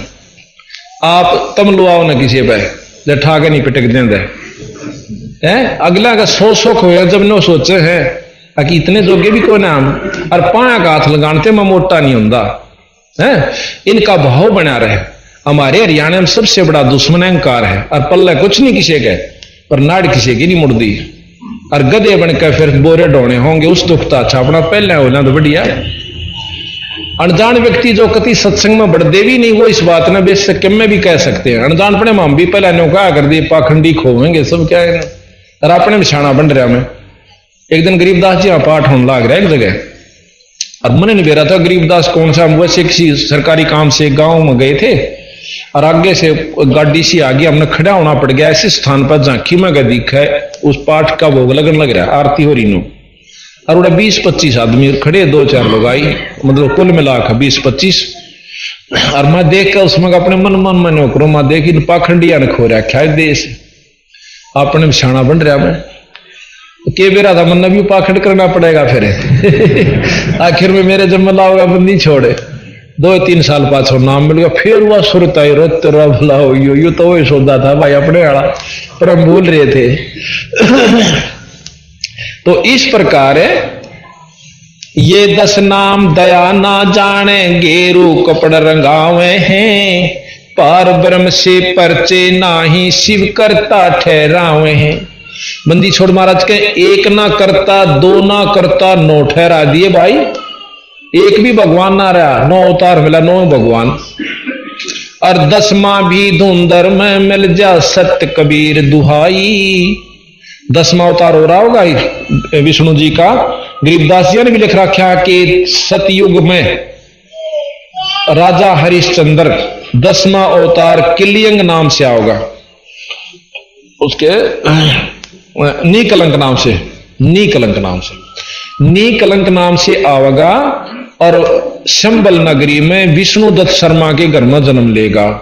आप तम लुआओ ना किसी पे जब ठाके नहीं पिटक देंगे हैं। अगला का सुख हो जब नो सोचे है कि इतने जोगे भी कोई नाम, और पाया का हाथ लगाने में मोटा नहीं होता है। इनका भाव बना रहे। हमारे हरियाणा में सबसे बड़ा दुश्मन अहंकार है, और पल्ला कुछ नहीं किसी के, पर नाड़ किसी की नहीं मुड़दी, और गधे बनकर फिर बोरे ढोने होंगे उस दुखता अच्छा अपना पहले होना तो बढ़िया। अनजान व्यक्ति जो कति सत्संग में बढ़ते भी नहीं, वो इस बात ने बेशक में भी कह सकते हैं। अनजान पड़े हम भी पहले नौका कर दिए, पाखंडी खोवेंगे सब क्या है, और अपने बिछाना बन रहा। मैं एक दिन गरीबदास जी पाठ होने लग रहा है एक जगह, और मैंने नहीं बेरा था गरीबदास कौन सा, हम वैसे किसी सरकारी काम से गांव में गए थे, और आगे से गाड़ी सी आ गई, हमने खड़ा होना पड़ गया ऐसे स्थान पर झांकी में दिखा है उस पाठ का भोग लगन लग रहा है, आरती हो रही नो, और उन्हें 20-25 आदमी खड़े, 2-4 लोग आई, मतलब कुल मिला कर 20-25। और मैं देख कर उसमें अपने मन में नौकरों में देख इन पाखंडिया ने खो रखा है देश, अपने बिछाना बन रहा। मैं के बेरा था मन भी पाखंड करना पड़ेगा फिर आखिर में मेरे जब मला होगा बंदी छोड़े, 2-3 साल पाछो नाम मिल गया, फिर वह सुरता तेरा भला हो यू तो वही सौदा था भाई अपने वाला, पर हम भूल रहे थे। तो इस प्रकार ये 10 नाम दया ना जाने, गेरू कपड़ रंगावे हैं, पार ब्रह्म से परचे नाही, शिव करता ठहरावे हैं। बंदी छोड़ महाराज के एक ना करता, 2 ना करता, 9 ठहरा दिए भाई, एक भी भगवान ना रहा, 9 अवतार मिला, 9 भगवान, और 10वां भी धुंधर में मिल जा सत्य कबीर दुहाई। 10वां अवतार हो रहा होगा विष्णु जी का। गरीबदास जी ने भी लिख रखा कि सतयुग में राजा हरिश्चंद्र 10वां अवतार किलियंग नाम से आओगा, उसके नीकलंक नाम से, नीकलंक नाम से आवेगा, और शंबल नगरी में विष्णुदत्त शर्मा के घर में जन्म लेगा।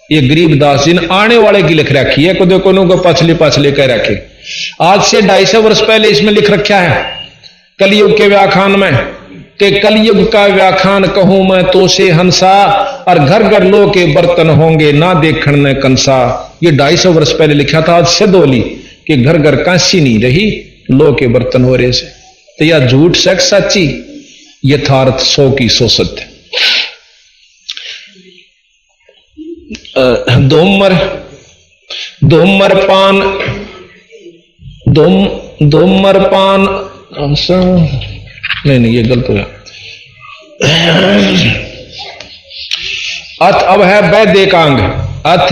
ये गरीबदास जी ने आने वाले की लिख रखी है, को देखो को पाछले कह रखे। आज से 250 वर्ष पहले इसमें लिख रखा है कलयुग के व्याख्यान में, कि कलयुग का व्याख्यान कहूं मैं तो से हंसा, और घर घर लो के बर्तन होंगे ना देखण में कंसा। ये 250 वर्ष पहले लिखा था, आज सिद्ध होली कि घर घर कांसी नहीं रही, लो के बर्तन हो रहे से। तो यह झूठ सच सच्ची, यथार्थ 100 की 100 सत्य। धूम्रपान नहीं ये गलत हो गया। अथ अब है वैद्य का अंग, अथ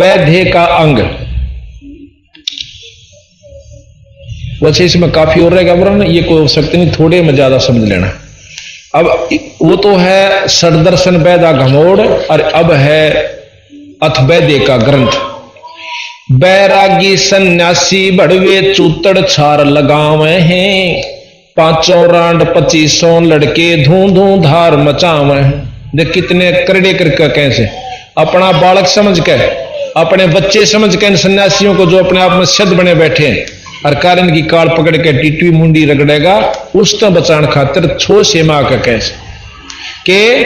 वैद्य का अंग। वैसे इसमें काफी और रहेगा वरना ये कोई हो सकते नहीं, थोड़े में ज्यादा समझ लेना। अब वो तो है षडदर्शन वैदा घमोड़, और अब है अथ वैद्य का ग्रंथ। बैरागी सन्यासी बड़वे चूतड़ छार लगावे हैं, 5 रांड 25 लड़के धू धू धार मचावे हैं। देख कितने करड़े करके कैसे अपना बालक समझ के, अपने बच्चे समझ के इन सन्यासियों को जो अपने आप में सिद्ध बने बैठे हैं, और कारण की काल पकड़ के टीटवी मुंडी रगड़ेगा, उस तो बचान खातिर छो सेमा का कैसे के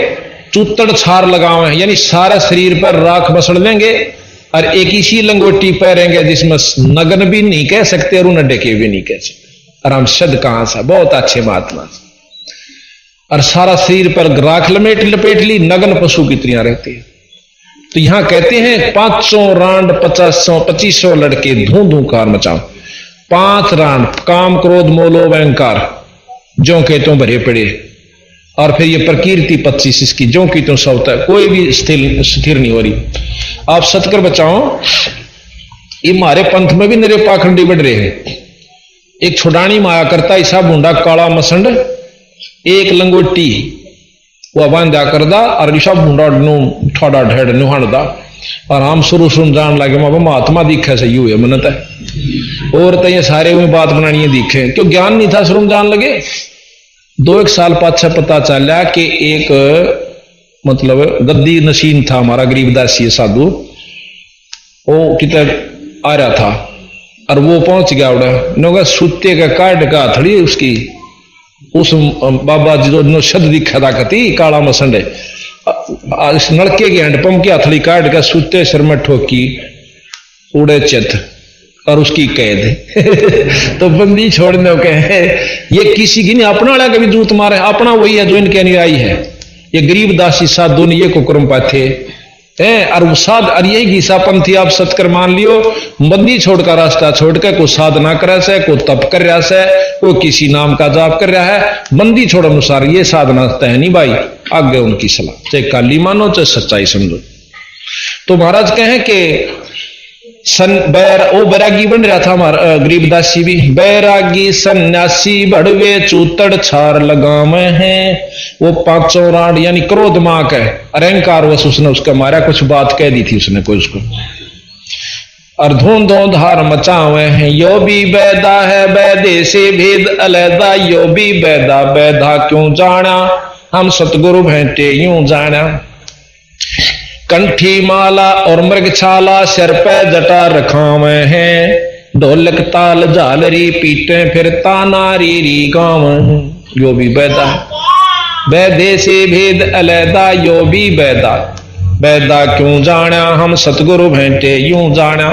चूतड़ छार लगावे, यानी सारा शरीर पर राख बसड़ लेंगे, और एक इसी लंगोटी पहनेंगे जिसमें नग्न भी नहीं कह सकते और उन्हें डेके भी नहीं कह सकते। और हम शब्द कहां सा बहुत अच्छे महात्मा, और सारा शरीर पर राख लपेट ली, नग्न पशु की तरह रहती है। तो यहां कहते हैं 500 रांड 2500 लड़के धू धू कार मचाओ। 5 रांड काम क्रोध मोलो अहंकार जो के तुम भरे पड़े, और फिर ये प्रकृति 25 इसकी जो की तुम सौता, कोई भी स्थिर नहीं हो रही। आप सतकर बचाओ, ये हमारे पंथ में भी नरे पाखंडी बढ़ रहे हैं। एक छुडानी माया करता ऐसा बूंडा काला मसंड, एक लंगोटी वह बांधा करदा और ऋषभ बूंडा ठोड़ा ढेड़ नुहाड़ा, और हम शुरू सुन जान लगे माँ महात्मा दिखे से यू है मनत है, और तो ये सारे में बात बनानी दिखे, क्यों ज्ञान नहीं था शुरू जान लगे। 2-1 साल पाछे पता चला कि एक मतलब गद्दी नशीन था हमारा गरीबदासी साधु, वो कितना आ रहा था और वो पहुंच गया उड़ा सूते का काट का थड़ी उसकी उस बाबा जी जो शब्द दिखा था कती काला मसंडे नलके के हैंडपंप की हथड़ी काट का सूते सिर में ठोकी उड़े चित और उसकी कैद। तो बंदी छोड़ने कहे ये किसी की नहीं, अपना वाला कभी जूत मारे, अपना वही है जो इनके अनुयायी है। ये गरीब दासी साधु ने ये को क्रम पाथे है, और साध और यही गीसा पंथी आप सत्कर मान लियो, बंदी छोड़कर रास्ता छोड़कर को साधना करे से, को तप कर रहा से, को किसी नाम का जाप कर रहा है, बंदी छोड़ अनुसार ये साधना तय नहीं भाई, आगे उनकी सलाह, चाहे काली मानो चाहे सच्चाई समझो। तो महाराज कहें कि वो बैरागी बन रहा था हमारा गरीबदासी भी, बैरागी सन्यासी बड़वे चूतड़ छार लगावे हैं। वो 500 रांड यानी क्रोध मां का अहंकार वश उसने उसका मारा, कुछ बात कह दी थी उसने कोई उसको, और धूंधों धार मचावे हैं। यो भी बैदा है बैदे से भेद अलैदा, यो भी बैदा बैदा क्यों जाना, हम सतगुरु भेंटे यूं जाना। कंठी माला और मृगछाला सिर पे जटा रखावे हैं, ढोलक ताल झालरी पीटे फिर तानारी री गाँव। यो भी बैदा बैदे से भेद अलैदा, यो भी बैदा बैदा क्यों जाना, हम सतगुरु भेंटे यूं जाना।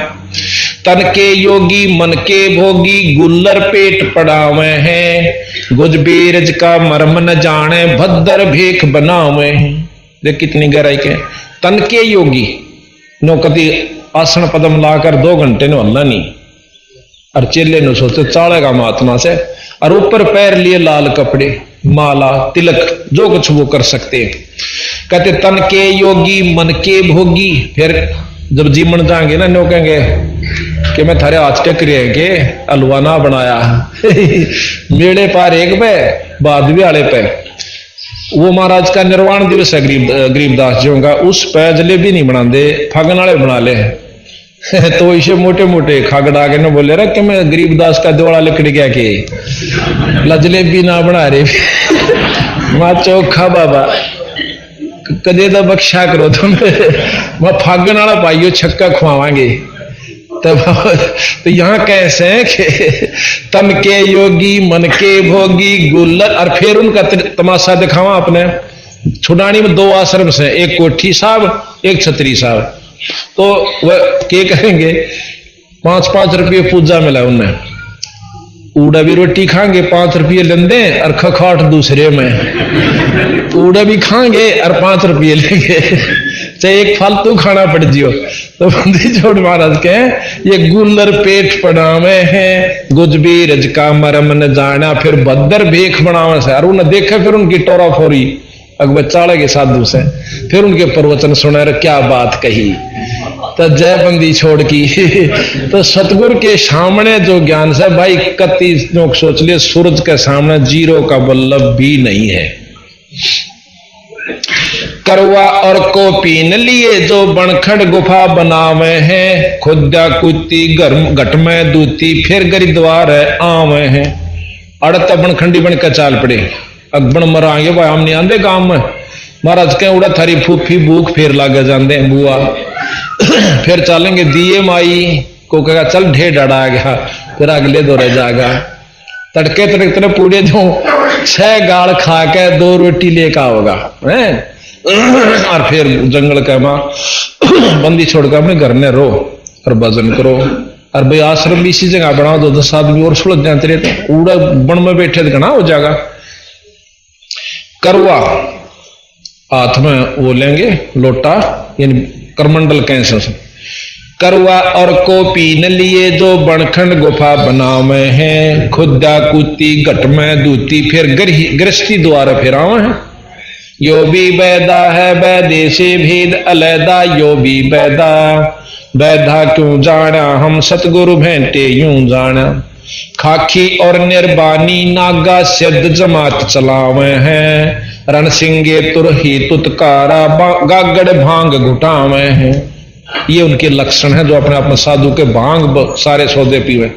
तन के योगी मन के भोगी, गुल्लर पेट पड़ावे हैं, गुज बीरज का मर्म न जाने, भद्दर भेख बनावे हैं। देख कितनी गहराई के। तन के योगी नो कति आसन पदम लाकर 2 घंटे ने हलना नहीं, और चेले नो सोचते चालेगा महात्मा से, और ऊपर पैर लिए लाल कपड़े माला तिलक जो कुछ वो कर सकते। कहते तन के योगी मन के भोगी, फिर जब जीवन जाएंगे ना नो कहेंगे कि मैं थारे हाथ टेक रहे के हलवा ना बनाया मेड़े पार एक पे बाद भी आले पे। वो महाराज का निर्वाण दिवस है गरीबदास जी का, उस पे जलेबी नहीं बनाते, फागन वाले बना ले तो इसे मोटे मोटे खागड़ा के न बोले रहा कि मैं गरीबदास का दोड़ा लिकड़ गया कि जलेबी ना बना रहे मां चौखा बाबा कदे तो बख्शा करो तुम, वह फागन वाला पाइयो छक्का खुआवांगे। तो यहाँ कैसे है कि तन के योगी मन के भोगी गुल्लर, और फिर उनका तमाशा दिखावा अपने। छुडानी में 2 आश्रम से, एक कोठी साहब एक छतरी साहब, तो वह क्या करेंगे 5-5 रुपये पूजा मिला उन्हें, ऊड़ा भी रोटी खाएंगे 5 रुपये लेंदे, और खखाट दूसरे में ऊड़ा भी खाएंगे और 5 रुपये लेंगे, चाहे एक फालतू खाना पड़ जियो। तो बंदी छोड़ महाराज के ये गुल्लर पेट पड़ावे हैं, गुजबी रज का मरम न जाना, फिर भद्दर भेख बनावे से, और उन्हें देखे फिर उनकी टोरा फोरी अकबर चाड़े के साधु से, फिर उनके प्रवचन सुने क्या बात कही। तो जय बंदी छोड़ की तो सतगुरु के सामने जो ज्ञान से भाई कति लोग सोच लिए सूरज के सामने जीरो का बल्लभ भी नहीं है। करवा और को पीन लिए जो बनखड़ गुफा बनावे हैं, खुदा कुत्ती घट में दूती फिर गरिद्वार आवे हैं। अड़त बनखंडी बन के चाल पड़े, अकबन मरांगे भाई हम नहीं आंदे काम में। महाराज कह उड़ा थारी फूफी भूख फिर लागे जाते बुआ फिर चलेंगे दिए माई को कहेगा चल ढेर डरा गया, फिर अगले दौरे जाएगा। तड़के तड़के पूरे जो 6 गाल खा के 2 रोटी लेकर आओगा और फिर जंगल का माँ बंदी छोड़कर अपने घर में रो और भजन करो। और भाई आश्रम भी इसी जगह बनाओ, 2-10 आदमी और सुलझ जाते रहते, उड़ा बन में बैठे तो घना हो जाएगा। करवा हाथ में वो लेंगे लोटा, यानी करमंडल कैंसर से करवा और कोपी न लिए जो बनखंड गुफा बनावे हैं खुदा कुत्ती घट में दूती फिर गृहस्थी द्वारा फिरावे हैं यो भी बैदा है बैदे से भेद अलैदा यो भी बैदा बैधा क्यों जाना हम सतगुरु भेंटे यूं जाना खाकी और निर्बानी नागा सिद्ध जमात चलावे हैं रण सिंगे तुरही तुतकारा गागड़ भांग घुटावे हैं। ये उनके लक्षण है जो अपने आप में साधु के भांग सारे सौदे पीवे।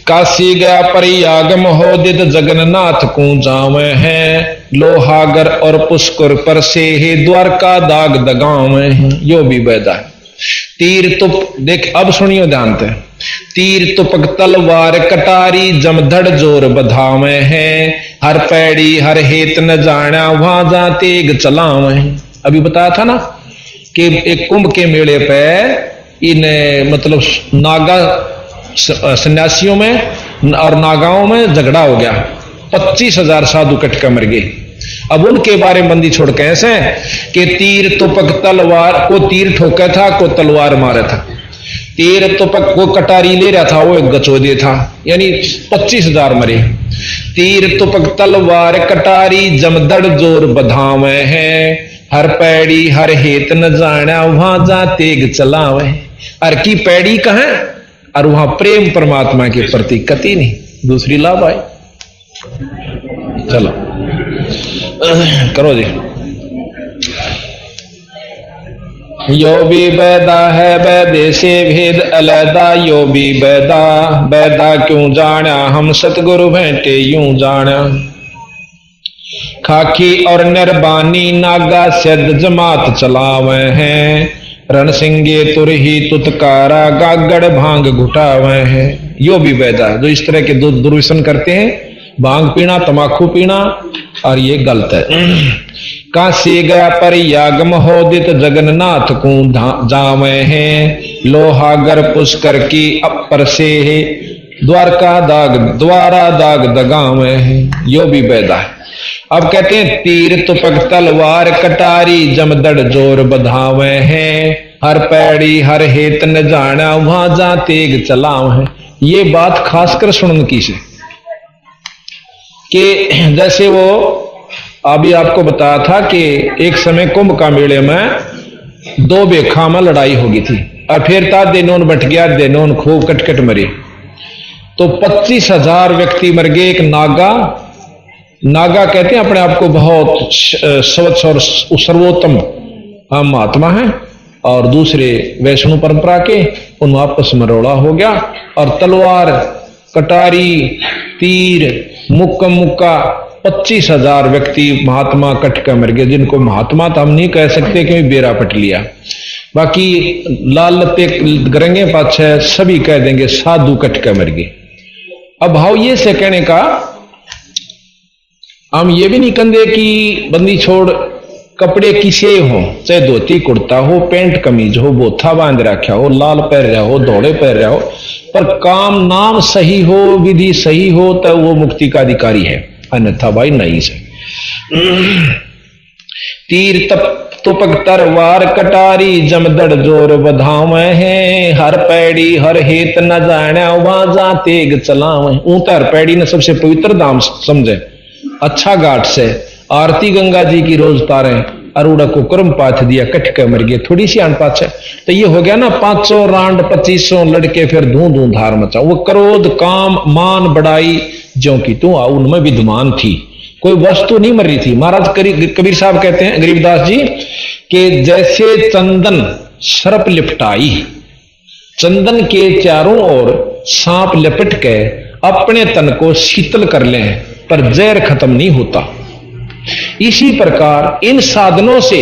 काशी गया परियाग महोदित जगन्नाथ को जावे हैं लोहागर और पुष्कर पर से ही द्वारका दाग दगावे हैं यो भी बैदा है। तीर तुप देख अब सुनियो ध्यान से तीर तुपक तलवार कटारी जमधड़ जोर बधावे हैं हर पैड़ी हर हेत न जाना वहां जा तेग चलावे हैं। अभी बताया था ना कि एक कुंभ के मेले पे इन मतलब नागा सन्यासियों में और नागाओं में झगड़ा हो गया 25,000 साधु कट कर मर गए। अब उनके बारे में बंदी छोड़ के ऐसे कि तीर तुपक तलवार को तीर ठोका था को तलवार मारा था तीर तुपक को कटारी ले रहा था वो एक गचोदे था यानी 25,000 मरे। तीर तुपक तलवार कटारी जमदड़ जोर बधावे हैं हर पैड़ी हर हेत न जाना वहां जा तेग चलावे। हर की पैड़ी कहां और वहां प्रेम परमात्मा के प्रति कति नहीं दूसरी लाभ आए। चलो करो जी। यो भी बैदा है बैदे से भेद अलैदा यो भी बैदा बैदा क्यों जाना हम सतगुरु भेंटे यूं जाना खाकी और निर्बानी नागा सिद्ध जमात चलावे हैं रण सिंगे तुरही तुतकारा गागड़ भांग घुटावे हैं यो भी बैदा जो इस तरह के दुर्व्यसन करते हैं भांग पीना तमाकू पीना और ये गलत है। काशी गया परियाग महोदित जगन्नाथ को जावे हैं लोहागर पुष्कर की अपर से द्वारका द्वारा दाग दगावे हैं यो भी बैदा है। अब कहते हैं तीर तुपक तलवार कटारी जमदड़ जोर बधावे हैं हर पैड़ी हर हेत न जाना वहां जा तेग चलावे। ये बात खासकर सुनन की से कि जैसे वो अभी आपको बताया था कि एक समय कुंभ का मेले में 2 बेखा में लड़ाई होगी थी और फिर था देनोन बट गया देनोन खूब कटकट मरे तो 25,000 व्यक्ति मर गए। एक नागा कहते हैं अपने आप को बहुत स्वच्छ और सर्वोत्तम महात्मा है और दूसरे वैष्णव परंपरा के उन आपस में रोड़ा हो गया और तलवार कटारी तीर मुक्का 25,000 व्यक्ति महात्मा कट कर मर गए जिनको महात्मा तो हम नहीं कह सकते क्योंकि बेरा पट लिया। बाकी लाल लते गरंगे पाछे सभी कह देंगे साधु कट कर मर गए। अब भाव ये से कहने का हम ये भी नहीं कहते कि बंदी छोड़ कपड़े किसे हो चाहे धोती कुर्ता हो पेंट कमीज हो बोथा बांध रखा हो लाल पहन रहा हो धोड़े पहन रहा हो पर काम नाम सही हो विधि सही हो तो वो मुक्ति का अधिकारी है अन्यथा भाई नहीं से। तीर तुपक तरवार कटारी जमदड़ जोर बधावे हैं हर पैड़ी हर हेत न जाना वहां जा तेग चलावे। ऊतर पैड़ी ने सबसे पवित्र धाम समझे अच्छा घाट से आरती गंगा जी की रोज तारे अरुड़ा को कर्म पाथ दिया कट के मर गए थोड़ी सी अन पाछ तो ये हो गया ना 500 रांड 2500 लड़के फिर धू धार मचा। वो क्रोध काम मान बड़ाई ज्यों की तू उनमें विद्यमान थी कोई वस्तु नहीं मर रही थी। महाराज कबीर साहब कहते हैं गरीबदास जी कि जैसे चंदन सर्प लिपटाई चंदन के चारों ओर सांप लिपट के अपने तन को शीतल कर लें पर जहर खत्म नहीं होता। इसी प्रकार इन साधनों से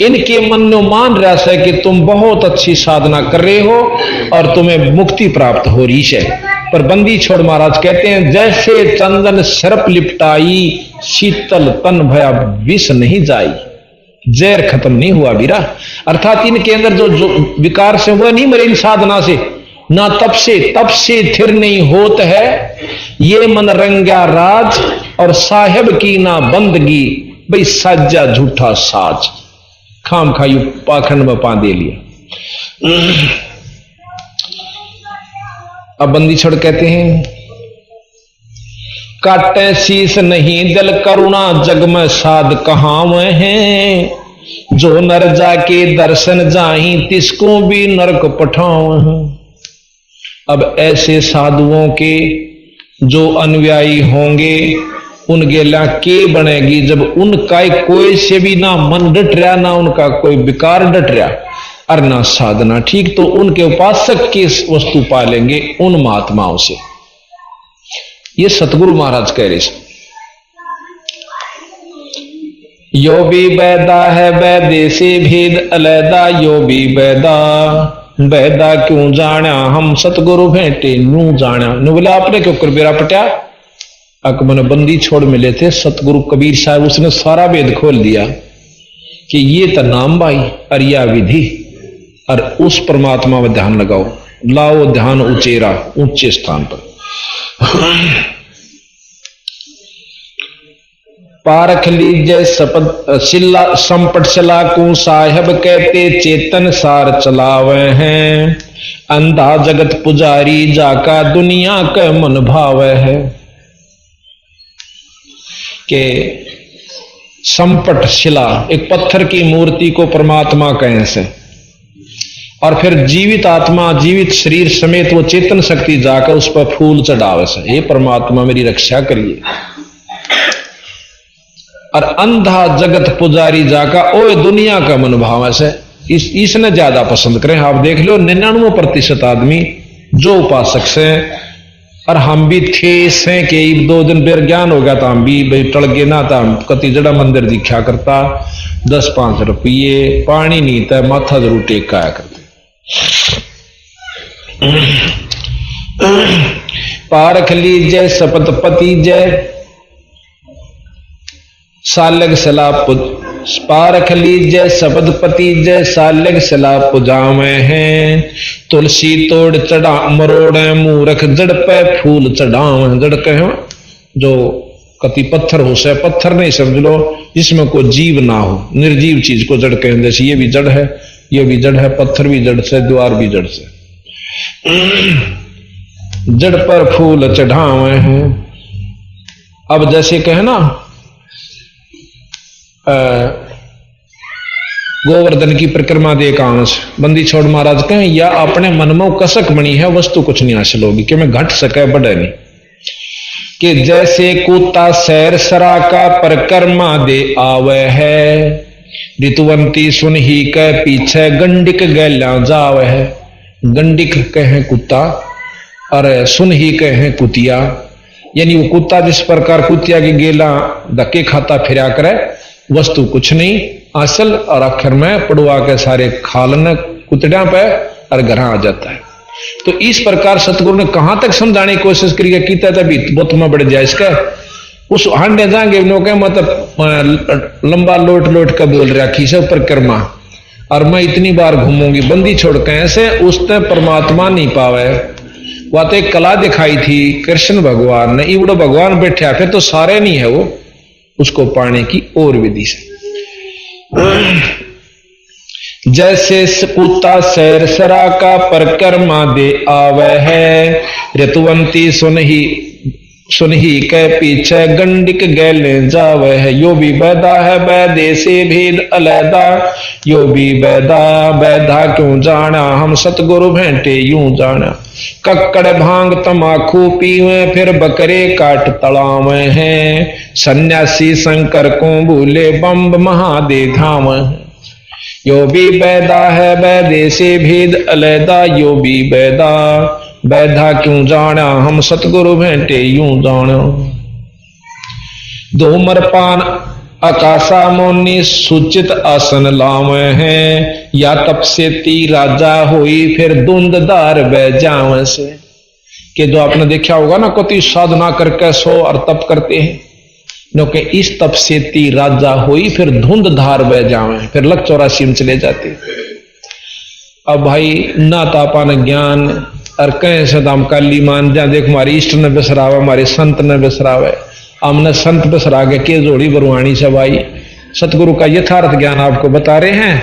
इनके मन में मान रहा है कि तुम बहुत अच्छी साधना कर रहे हो और तुम्हें मुक्ति प्राप्त हो रही है। पर बंदी छोड़ महाराज कहते हैं जैसे चंदन सर्प लिपटाई शीतल तन भया विष नहीं जाई जहर खत्म नहीं हुआ वीरा। अर्थात इनके अंदर जो विकार से वह नहीं मरे इन साधना से ना तप से थिर नहीं होत है ये मन रंगा राज और साहेब की ना बंदगी भाई साजा झूठा साज। खाम खायू पाखंड में पा दे लिया। अब बंदी छोड़ कहते हैं, काटे शीस नहीं दिल करुणा जग में साध कहाँ वह हैं, जो नर जाके दर्शन जाही तिसको भी नरक पठाओ। अब ऐसे साधुओं के जो अनुयायी होंगे उनके ला के बनेगी, जब उनका कोई से भी ना मन डट रहा, ना उनका कोई विकार डट रहा और ना साधना ठीक, तो उनके उपासक की वस्तु पालेंगे उन महात्माओं से। ये सतगुरु महाराज कह रहे हैं। यो भी वैदा है वैदे से भेद अलैदा, यो भी वैदा वैदा क्यों जाना हम सतगुरु भेंटे न्यू जाना। नु बोला आपने क्यों कर बेरा पटा, अकमन बंदी छोड़ मिले थे सतगुरु कबीर साहब, उसने सारा वेद खोल दिया कि ये तो नाम भाई अरिया विधि, और उस परमात्मा में ध्यान लगाओ, लाओ ध्यान उचेरा ऊंचे स्थान पर। पारख लीजिए सपद शिला संपट चला को साहेब कहते चेतन सार चलावे हैं, अंधा जगत पुजारी जाका दुनिया के मन भावे है। के संपट शिला एक पत्थर की मूर्ति को परमात्मा कहें से, और फिर जीवित आत्मा जीवित शरीर समेत वो चेतन शक्ति जाकर उस पर फूल चढ़ावे से, हे परमात्मा मेरी रक्षा करिए। और अंधा जगत पुजारी जाका ओए दुनिया का मनोभाव से, इसने ज्यादा पसंद करें। आप देख लो 99% आदमी जो उपासक से, और हम भी थे से के 2 दिन बेर ज्ञान हो गया था, हम भी भाई टल गए ना था, कति जड़ा मंदिर दिखा करता, 10-5 रुपये पानी नहीं था, माथा जरूर टेक आया करते। पारख लीजिए सपतपति जय सालग सलाह पारख लीजिए सपदपति जय सालग सलाह पुजावे हैं, तुलसी तोड़ चढ़ा मरोड़े मूरख जड़ पे फूल चढ़ावे। जड़ कहे जो कति पत्थर हो से, पत्थर नहीं समझ लो जिसमें कोई जीव ना हो, निर्जीव चीज को जड़ कहें, जैसे ये भी जड़ है, ये भी जड़ है, पत्थर भी जड़ से, द्वार भी जड़ से। जड़ पर फूल चढ़ावे हैं। अब जैसे कहे ना गोवर्धन की परिक्रमा दे कांस बंदी छोड़ महाराज कहें, या अपने मन में कसक बनी है वस्तु कुछ नहीं हासिल होगी, कि मैं घट सके बढ़े नहीं। कि जैसे कुत्ता सैर सरा का परिक्रमा दे आवे है, ऋतुवंती सुन ही के पीछे गंडिक गैला जावे है। गंडिक कहे कुत्ता और सुन ही कहे कुतिया, यानी वो कुत्ता जिस प्रकार कुतिया की गेला धक्के खाता फिरा करे, वस्तु कुछ नहीं असल, और आखिर में पड़वा के सारे खालन कुतड़िया पे और घर आ जाता है। तो इस प्रकार सतगुरु ने कहां तक समझाने की कोशिश करी है, कीता तभी बहुत में बढ़ जाए इसका, उस हांडे जाएंगे लोग मतलब लंबा लोट लोट कर बोल रहा खींचा परिक्रमा, और मैं इतनी बार घूमूंगी बंदी छोड़ के ऐसे, उसने परमात्मा नहीं पावे। वह तो एक कला दिखाई थी कृष्ण भगवान ने, इवड़ो भगवान बैठा, फिर तो सारे नहीं है वो, उसको पाने की और विधि से। जैसे कुत्ता सैर सरा का परिक्रमा दे आवे है, ऋतुवंती सुन ही के पीछे गंडिक गैले जावे है। यो भी बैदा है वैदे से भेद अलैदा, यो भी बैदा बैदा क्यों जाना हम सतगुरु भेंटे यूं जाना। कक्कड़ भांग तमाकू पीवे फिर बकरे काट तड़ावे हैं, सन्यासी शंकर को भूले बम्ब महादे धाम। यो भी बैदा है वैदे से भेद अलैदा, यो भी बैदा बैधा क्यों जाना हम सतगुरु भेंटे यूं जाना। धूम्रपान आकाशा मोनी सूचित आसन लावे हैं, या तप से ती राजा हुई फिर धुंधदार बह जावे से। कि जो आपने देखा होगा ना, कोई साधना करके सो और तप करते हैं, क्योंकि इस तप से ती राजा हुई फिर धुंधधार बह जावे, फिर लक 84 में चले जाते। अब भाई ना तापा न ज्ञान और कहें सदाम काली मान जा, देख हमारे इष्ट ने बिसरावे, हमारे संत ने बिसरावे, हमने संत बिसरा के जोड़ी बरवाणी से भाई सतगुरु का यथार्थ ज्ञान आपको बता रहे हैं,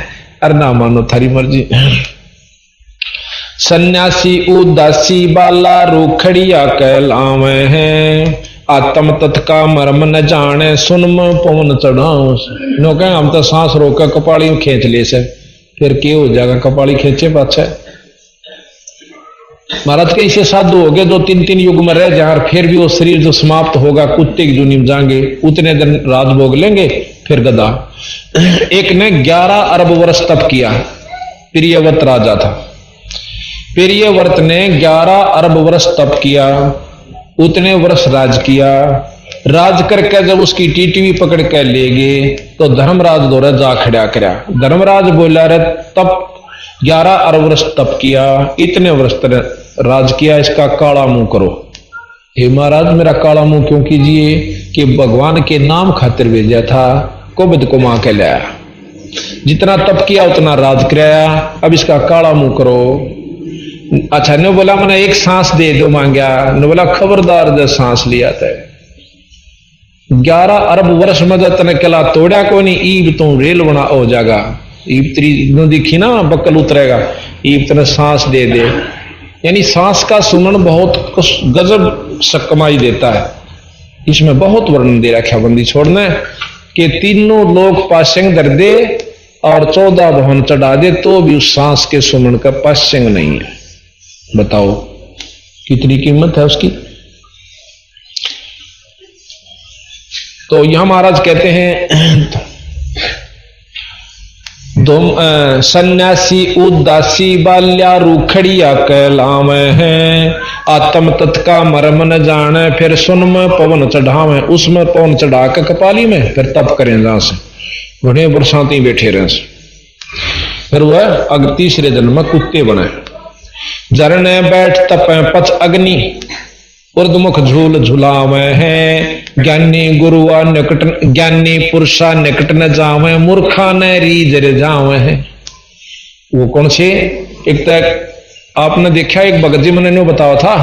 और ना मानो थारी मर्जी। सन्यासी उदासी बाला रूखड़िया कहलावे हैं, आत्म तत् का मर्म न जाने सुनम पवन चढ़ाओ। नो कहें हम तो सांस रोक कर कपाड़ी में खींच ले से, फिर क्या हो जाएगा कपाड़ी खींचे पाछे। महाराज कैसे साधु हो गए जो 3-3 युग में रह जाए, फिर भी वो शरीर जो समाप्त होगा कुत्ते की जुनी में जाएंगे, उतने दिन राज भोग लेंगे फिर गदा। एक ने 11 अरब वर्ष तप किया, प्रियव्रत राजा था। प्रियव्रत ने 11 अरब वर्ष तप किया, उतने वर्ष राज किया। राज करके जब उसकी टीटीवी पकड़ के ले गए तो धर्मराज दौरा जा खड़ा करा। धर्मराज बोला रे तप 11 अरब वर्ष तप किया, इतने वर्ष राज किया, इसका काला मुंह करो। हे महाराज मेरा काला मुंह क्यों कीजिए? कि भगवान के नाम खातिर भेजा था, कोबिद को मां के लाया, जितना तप किया उतना राज कराया, अब इसका काला मुंह करो। अच्छा ने बोला मैंने एक सांस दे दो मांगा, ने बोला खबरदार जो सांस लिया था 11 अरब वर्ष में जो तने कला तोड़ा को नहीं, ईब तो रेल बना हो जाएगा, ईब तेरी दिखी ना बक्कल उतरेगा, ईब तने सांस दे दे। यानी सांस का सुमन बहुत गजब सकमाई देता है। इसमें बहुत वर्णन दे रखा बंदी छोड़ने कि तीनों लोग पाशंग कर दे और 14 भवन चढ़ा दे तो भी उस सांस के सुमन का पाशंग नहीं है। बताओ कितनी कीमत है उसकी। तो यहां महाराज कहते हैं सन्यासी उदासी बाल्या रूखड़िया कहलावे हैं, आत्म तत् का मर्म न जाने फिर सुन में पवन चढ़ावे। उसमें पवन चढ़ा के कपाली में फिर तप करें जहां से बड़े बरसाती बैठे रहे। फिर वह अगर तीसरे जन्म में कुत्ते बने। जरने बैठ तपे पच अग्नि उर्दमुख झूल झुलावे हैं, ज्ञानी गुरुआ निकट ज्ञानी पुरुषा निकट न जावे, मूर्खा न रीज रे जावे हैं। वो कौन से? एक तक आपने देखा एक भगत जी मैंने बताया था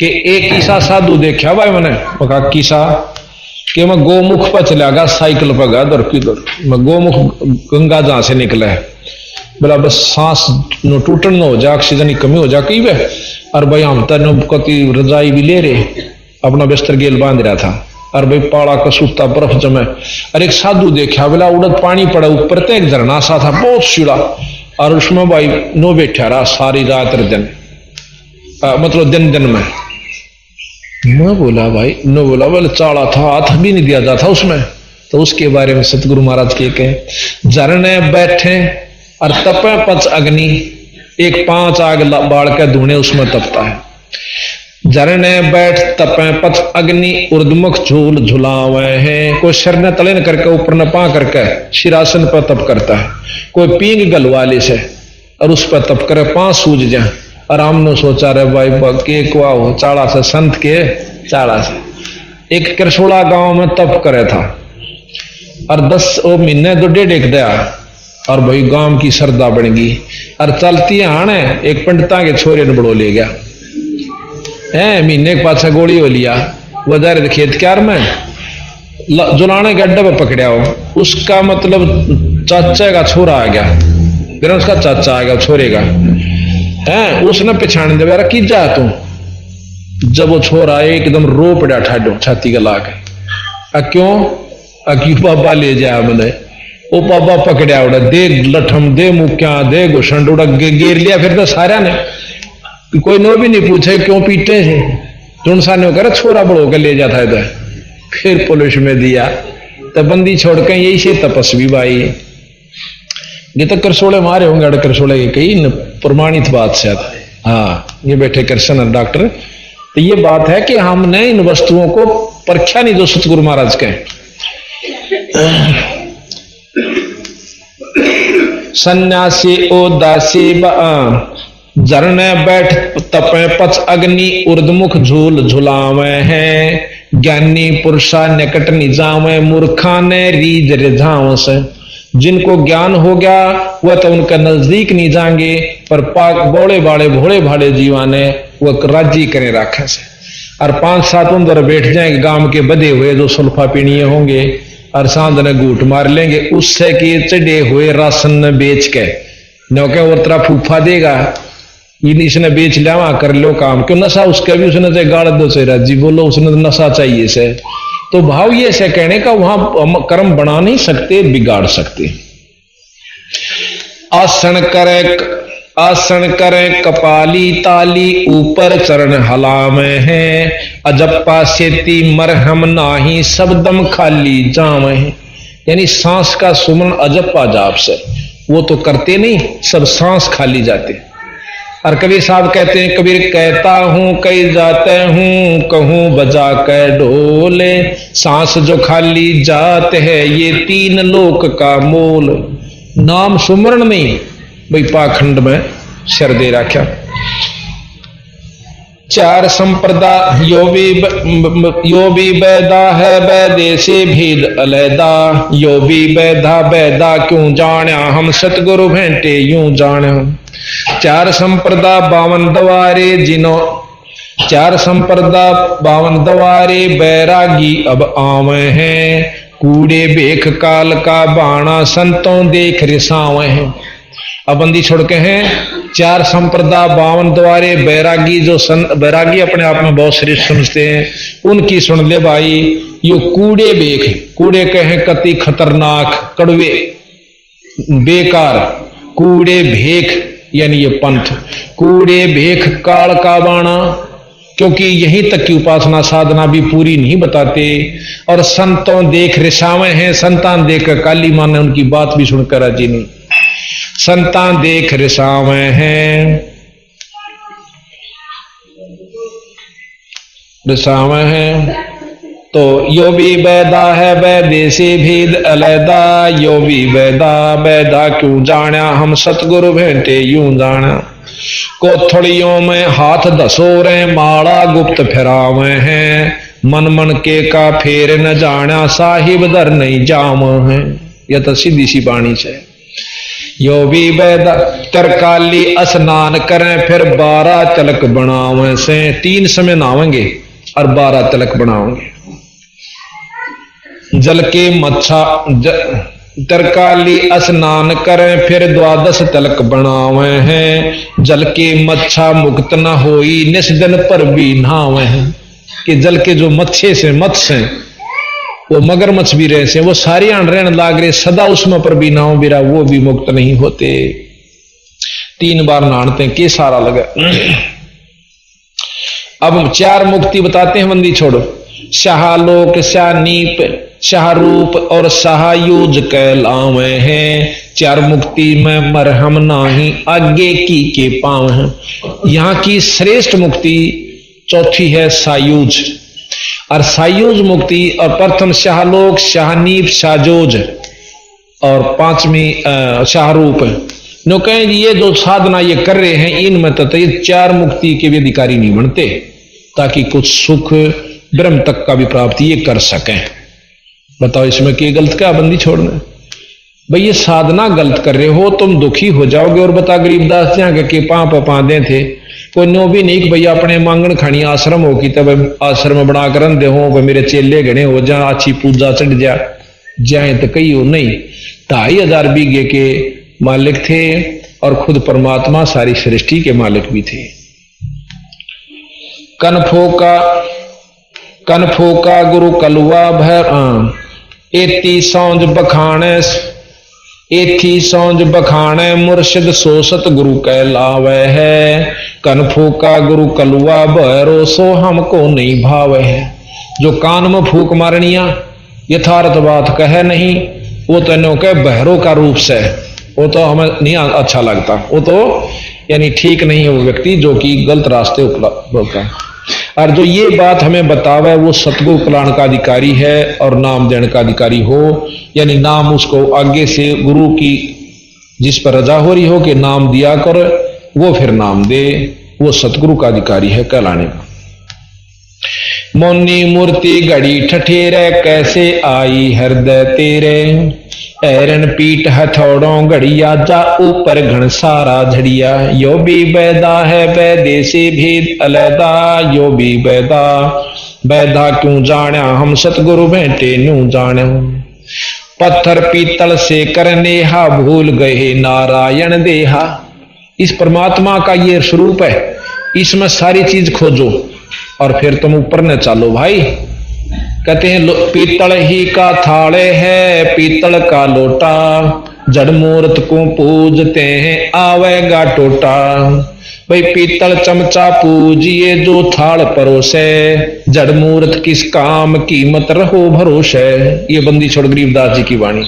कि एक किसा साधु देखा भाई मैंने पका किसा कि मैं गोमुख पर चला गया, साइकिल पर गया दर की दर, मैं गोमुख गंगा जहां से निकला है, बोला बस सांस न टूटन न हो जा, ऑक्सीजन की कमी हो जा कई वे। और भाई हम तो कति रजाई भी ले रहे, अपना बिस्तर गेल बांध रहा था, और भाई पाड़ा का सूता बर्फ जमे। और एक साधु देखा बोला उड़द पानी पड़ा ऊपर तो एक झरना सा था बहुत सीढ़ा, और उसमें भाई नो बैठा रहा सारी रात दिन, मतलब दिन दिन में। मैं बोला भाई नो बोला बोले चाड़ा था, हाथ भी नहीं दिया जाता उसमें। तो उसके बारे में सतगुरु महाराज के कहे झरने बैठे और तपे पच अग्नि, एक 5 आग बाढ़ के धुने उसमें तपता है। झरने बैठ तपे पच अग्नि उर्दमुख झूल झुलावे हैं। कोई सिर ने तले न करके ऊपर न पा करके शिरासन पर तप करता है, कोई पींग गलवाले से और उस पर तप करे 5 सूझ जाए। आराम ने सोचा रे भाई के कुआ हो चाड़ा से संत के चाड़ा से। एक करसोड़ा गांव में तप करे था और 10 महीने तो 1.5 दया, और भाई गांव की श्रद्धा बन गई। और चलती आने एक पंडिता के छोरे ने बड़ो ले गया है, महीने के पाछा गोली हो लिया, वह खेत क्यार में जुलाने के अड्डे पर पकड़िया हो। उसका मतलब चाचा का छोरा आ गया, फिर उसका चाचा आ गया छोरे का है। उसने पहचान दिया यार की जा तू। जब वो छोरा एकदम रो पड़ा ठाडो छाती का लाके, क्यों बाबा ले जाया मैंने। वो बाबा पकड़िया उड़ा दे लठम दे मुक्या दे घुसंड उड़ा गेर लिया। फिर तो सारा ने कोई नो भी नहीं पूछे क्यों पीटे है, तुम साने कर छोरा बड़ो के ले जाता है। फिर पुलिस में दिया तो बंदी छोड़ के यही से तपस्वी भाई ये तो करसोड़े मारे होंगे, अड़ करसोड़े कई प्रमाणित बात से। हाँ ये बैठे कृष्ण डॉक्टर, तो ये बात है कि हमने इन वस्तुओं को परखा नहीं जो सतगुरु महाराज के। सन्यासी ओ दासी झरने बैठ तपे पच अग्नि उर्दमुख झूल झुलावे हैं, ज्ञानी पुरुषा निकट नहीं जावे, मूर्खा ने रीज रिझाव से। जिनको ज्ञान हो गया वह तो उनका नजदीक नहीं जाएंगे, पर पाक बोले बाड़े भोले भाड़े जीवाने वह राजी करे राखे से। और 5-7 अंदर बैठ जाएंगे गांव के बधे हुए जो सुल्फा पीणिए होंगे, और सांझ ने घूट मार लेंगे, उससे कि चढ़े हुए राशन ने बेच के नौके और तरह फूफा देगा, इसने बेच लिया वहां कर लो काम, क्यों नशा उसका भी उसने चाहे गाड़ दो से राजी बोलो उसने नशा चाहिए से। तो भाव ये से कहने का वहां कर्म बना नहीं सकते, बिगाड़ सकते। आसन करे कपाली ताली, ऊपर चरण हलावे हैं, अजप्पा सेती मरहम नाही, सब दम खाली जावे हैं। यानी सांस का सुमन अजप्पा जाप से, वो तो करते नहीं, सब सांस खाली जाते। और कबीर साहब कहते हैं, कबीर कहता हूं कई जाते हूं, कहूं बजा के ढोले, सांस जो खाली जात है ये 3 लोक का मोल। नाम सुमरण नहीं भाई, पाखंड में शर दे रखा। 4 संप्रदा यो भी बैदा है, बैदे से भेद अलैदा, यो भी बैदा बैदा क्यों जाण्या, हम सतगुरु भेंटे यूं जाण्या। 4 संप्रदा 52 द्वारे जिनो, 4 संप्रदा 52 द्वारे, बैरागी अब आवे हैं, कूड़े भेख काल का बाणा, संतों देख रिसावे हैं। अब बंदी छोड़ के हैं 4 संप्रदा 52 द्वारे, बैरागी जो बैरागी अपने आप में बहुत श्रेष्ठ समझते हैं, उनकी सुन ले भाई। यो कूड़े भेख, कूड़े कहे कति खतरनाक कड़वे बेकार, कूड़े भेख यानी ये पंथ, कूड़े भेख काल का बाणा, क्योंकि यहीं तक की उपासना साधना भी पूरी नहीं बताते। और संतों देख रिसावे हैं, संतान देख काली मां ने उनकी बात भी सुनकर राजी नहीं, संतान देख रिसावे हैं, रिसावे हैं। तो यो भी बैदा है, बैदे से भेद अलैदा, यो भी बैदा बैदा क्यों जाण्या, हम सतगुरु भेंटे यूं जाण्या। कोथड़ियों में हाथ धसोरे, माला गुप्त फिरावे हैं, मन मन के का फेर न जाण्या, साहिब दर नहीं जाम है। यह तो सीधी सी बाणी से। यो भी बैदा तरकाली स्नान करें, फिर 12 तिलक बनावे से, 3 समय नहावेंगे और 12 तिलक बनावेंगे। जल के मच्छा तरकाली स्नान करें, फिर 12 तिलक बनावे हैं, जल के मच्छा मुक्त न होई, निस दिन पर भी नहावे हैं। कि जल के जो मच्छे से मत्स्य हैं, वो मगरमच्छ भी रहे से, वो सारी रहने लाग रहे, सदा उसमें पर भी नाव बिरा, वो भी मुक्त नहीं होते। 3 बार नहाते हैं, के सारा लगा। अब 4 मुक्ति बताते हैं, बंदी छोड़ो। शाहलोक, शाहनीप, शाहरूप और शाहयूज कहलावे हैं, 4 मुक्ति में मरहम नाही, आगे की के पांव हैं। यहाँ की श्रेष्ठ मुक्ति चौथी है सायूज, और सायूज मुक्ति, और प्रथम शाहलोक, शाहनीप, शाहजोज, और 5वीं शाहरूप। नो कहें ये जो साधना ये कर रहे हैं, इनमें तो ये 4 मुक्ति के भी अधिकारी नहीं बनते, ताकि कुछ सुख ब्रह्म तक का भी प्राप्ति ये कर सकें। बताओ इसमें क्या गलत, क्या बंदी छोड़ना भाई, ये साधना गलत कर रहे हो, तुम दुखी हो जाओगे। और बता गरीबदास जी के पांव पादे थे, कोई नो भी नहीं कि भैया अपने मांगण खानी आश्रम हो कि तब आश्रम बनाकर रंधे हो, मेरे चेले घने हो जा, अच्छी पूजा चढ़ जाए तो कही हो नहीं। 2500 बीघे के मालिक थे, और खुद परमात्मा सारी सृष्टि के मालिक भी थे। कनफो का गुरु कलुआ भर, एती सौंज बखाने, मुर्शिद सोसत गुरु कहलावे है। कनफो का गुरु कलुआ भैरो, सो हमको नहीं भावे है। जो कान में फूक मारनिया यथार्थ बात कहे नहीं, वो तो नो के बहरों का रूप से, वो तो हमें नहीं अच्छा लगता, वो तो यानी ठीक नहीं है वो व्यक्ति जो कि गलत रास्ते उपलब्ध होता है। और जो ये बात हमें बतावे वो सतगुरु कल्याण का अधिकारी है और नाम देने का अधिकारी हो, यानी नाम उसको आगे से गुरु की जिस पर रजा हो रही हो कि नाम दिया कर, वो फिर नाम दे, वो सतगुरु का अधिकारी है कहलाने का। मोनी मूर्ति घड़ी ठठेरे, कैसे आई हृदय तेरे। ऐरन पीठ हथौड़ों घड़िया, जा ऊपर घन सारा झड़िया। यो भी बैदा है बैदे से भेद अलैदा, यो भी बैदा बैदा क्यों जाण्या, हम सतगुरु भेंटे न्यू जाण्या। पत्थर पीतल से करनेहा, भूल गए नारायण देहा। इस परमात्मा का ये स्वरूप है, इसमें सारी चीज खोजो और फिर तुम ऊपर न चालो भाई। कहते हैं पीतल ही का थाले है, पीतल का लोटा, जड़ मूर्त को पूजते हैं आवेगा टोटा। भाई पीतल चमचा पूजिए जो थाल परोसे, जड़ मूर्त किस काम की मत रहो भरोसे। ये बंदी छोड़ गरीबदास जी की वाणी।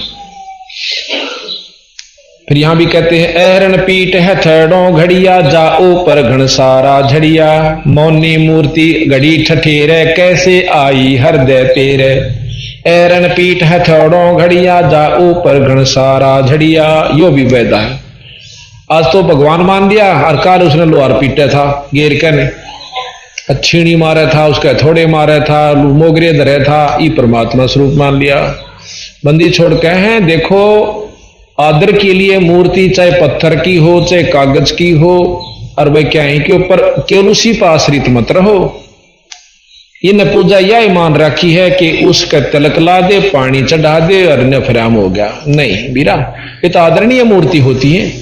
फिर यहां भी कहते हैं ऐरण पीठ है थड़ों घड़िया, जाओ पर घनसारा झड़िया, मौनी मूर्ति घड़ी ठठेरे, कैसे आई हृदय तेरे। ऐरण पीठ है थड़ों घड़िया, जाओ पर घनसारा झड़िया। यो भी वैदा है। आज तो भगवान मान लिया, हर काल उसने लोहार पीटा था गेर के ने, छीणी मारा था, उसके थोड़े मारा था, मोगरे धरे था, ये परमात्मा स्वरूप मान लिया। बंदी छोड़ के हैं देखो, आदर के लिए मूर्ति चाहे पत्थर की हो चाहे कागज की हो, और वह क्या है के ऊपर केवल उसी पर आश्रित मत रहो। इन पूजा यह मान रखी है कि उसका तिलक ला दे, पानी चढ़ा दे और न फ्राम हो गया। नहीं बीरा, ये तो आदरणीय मूर्ति होती है।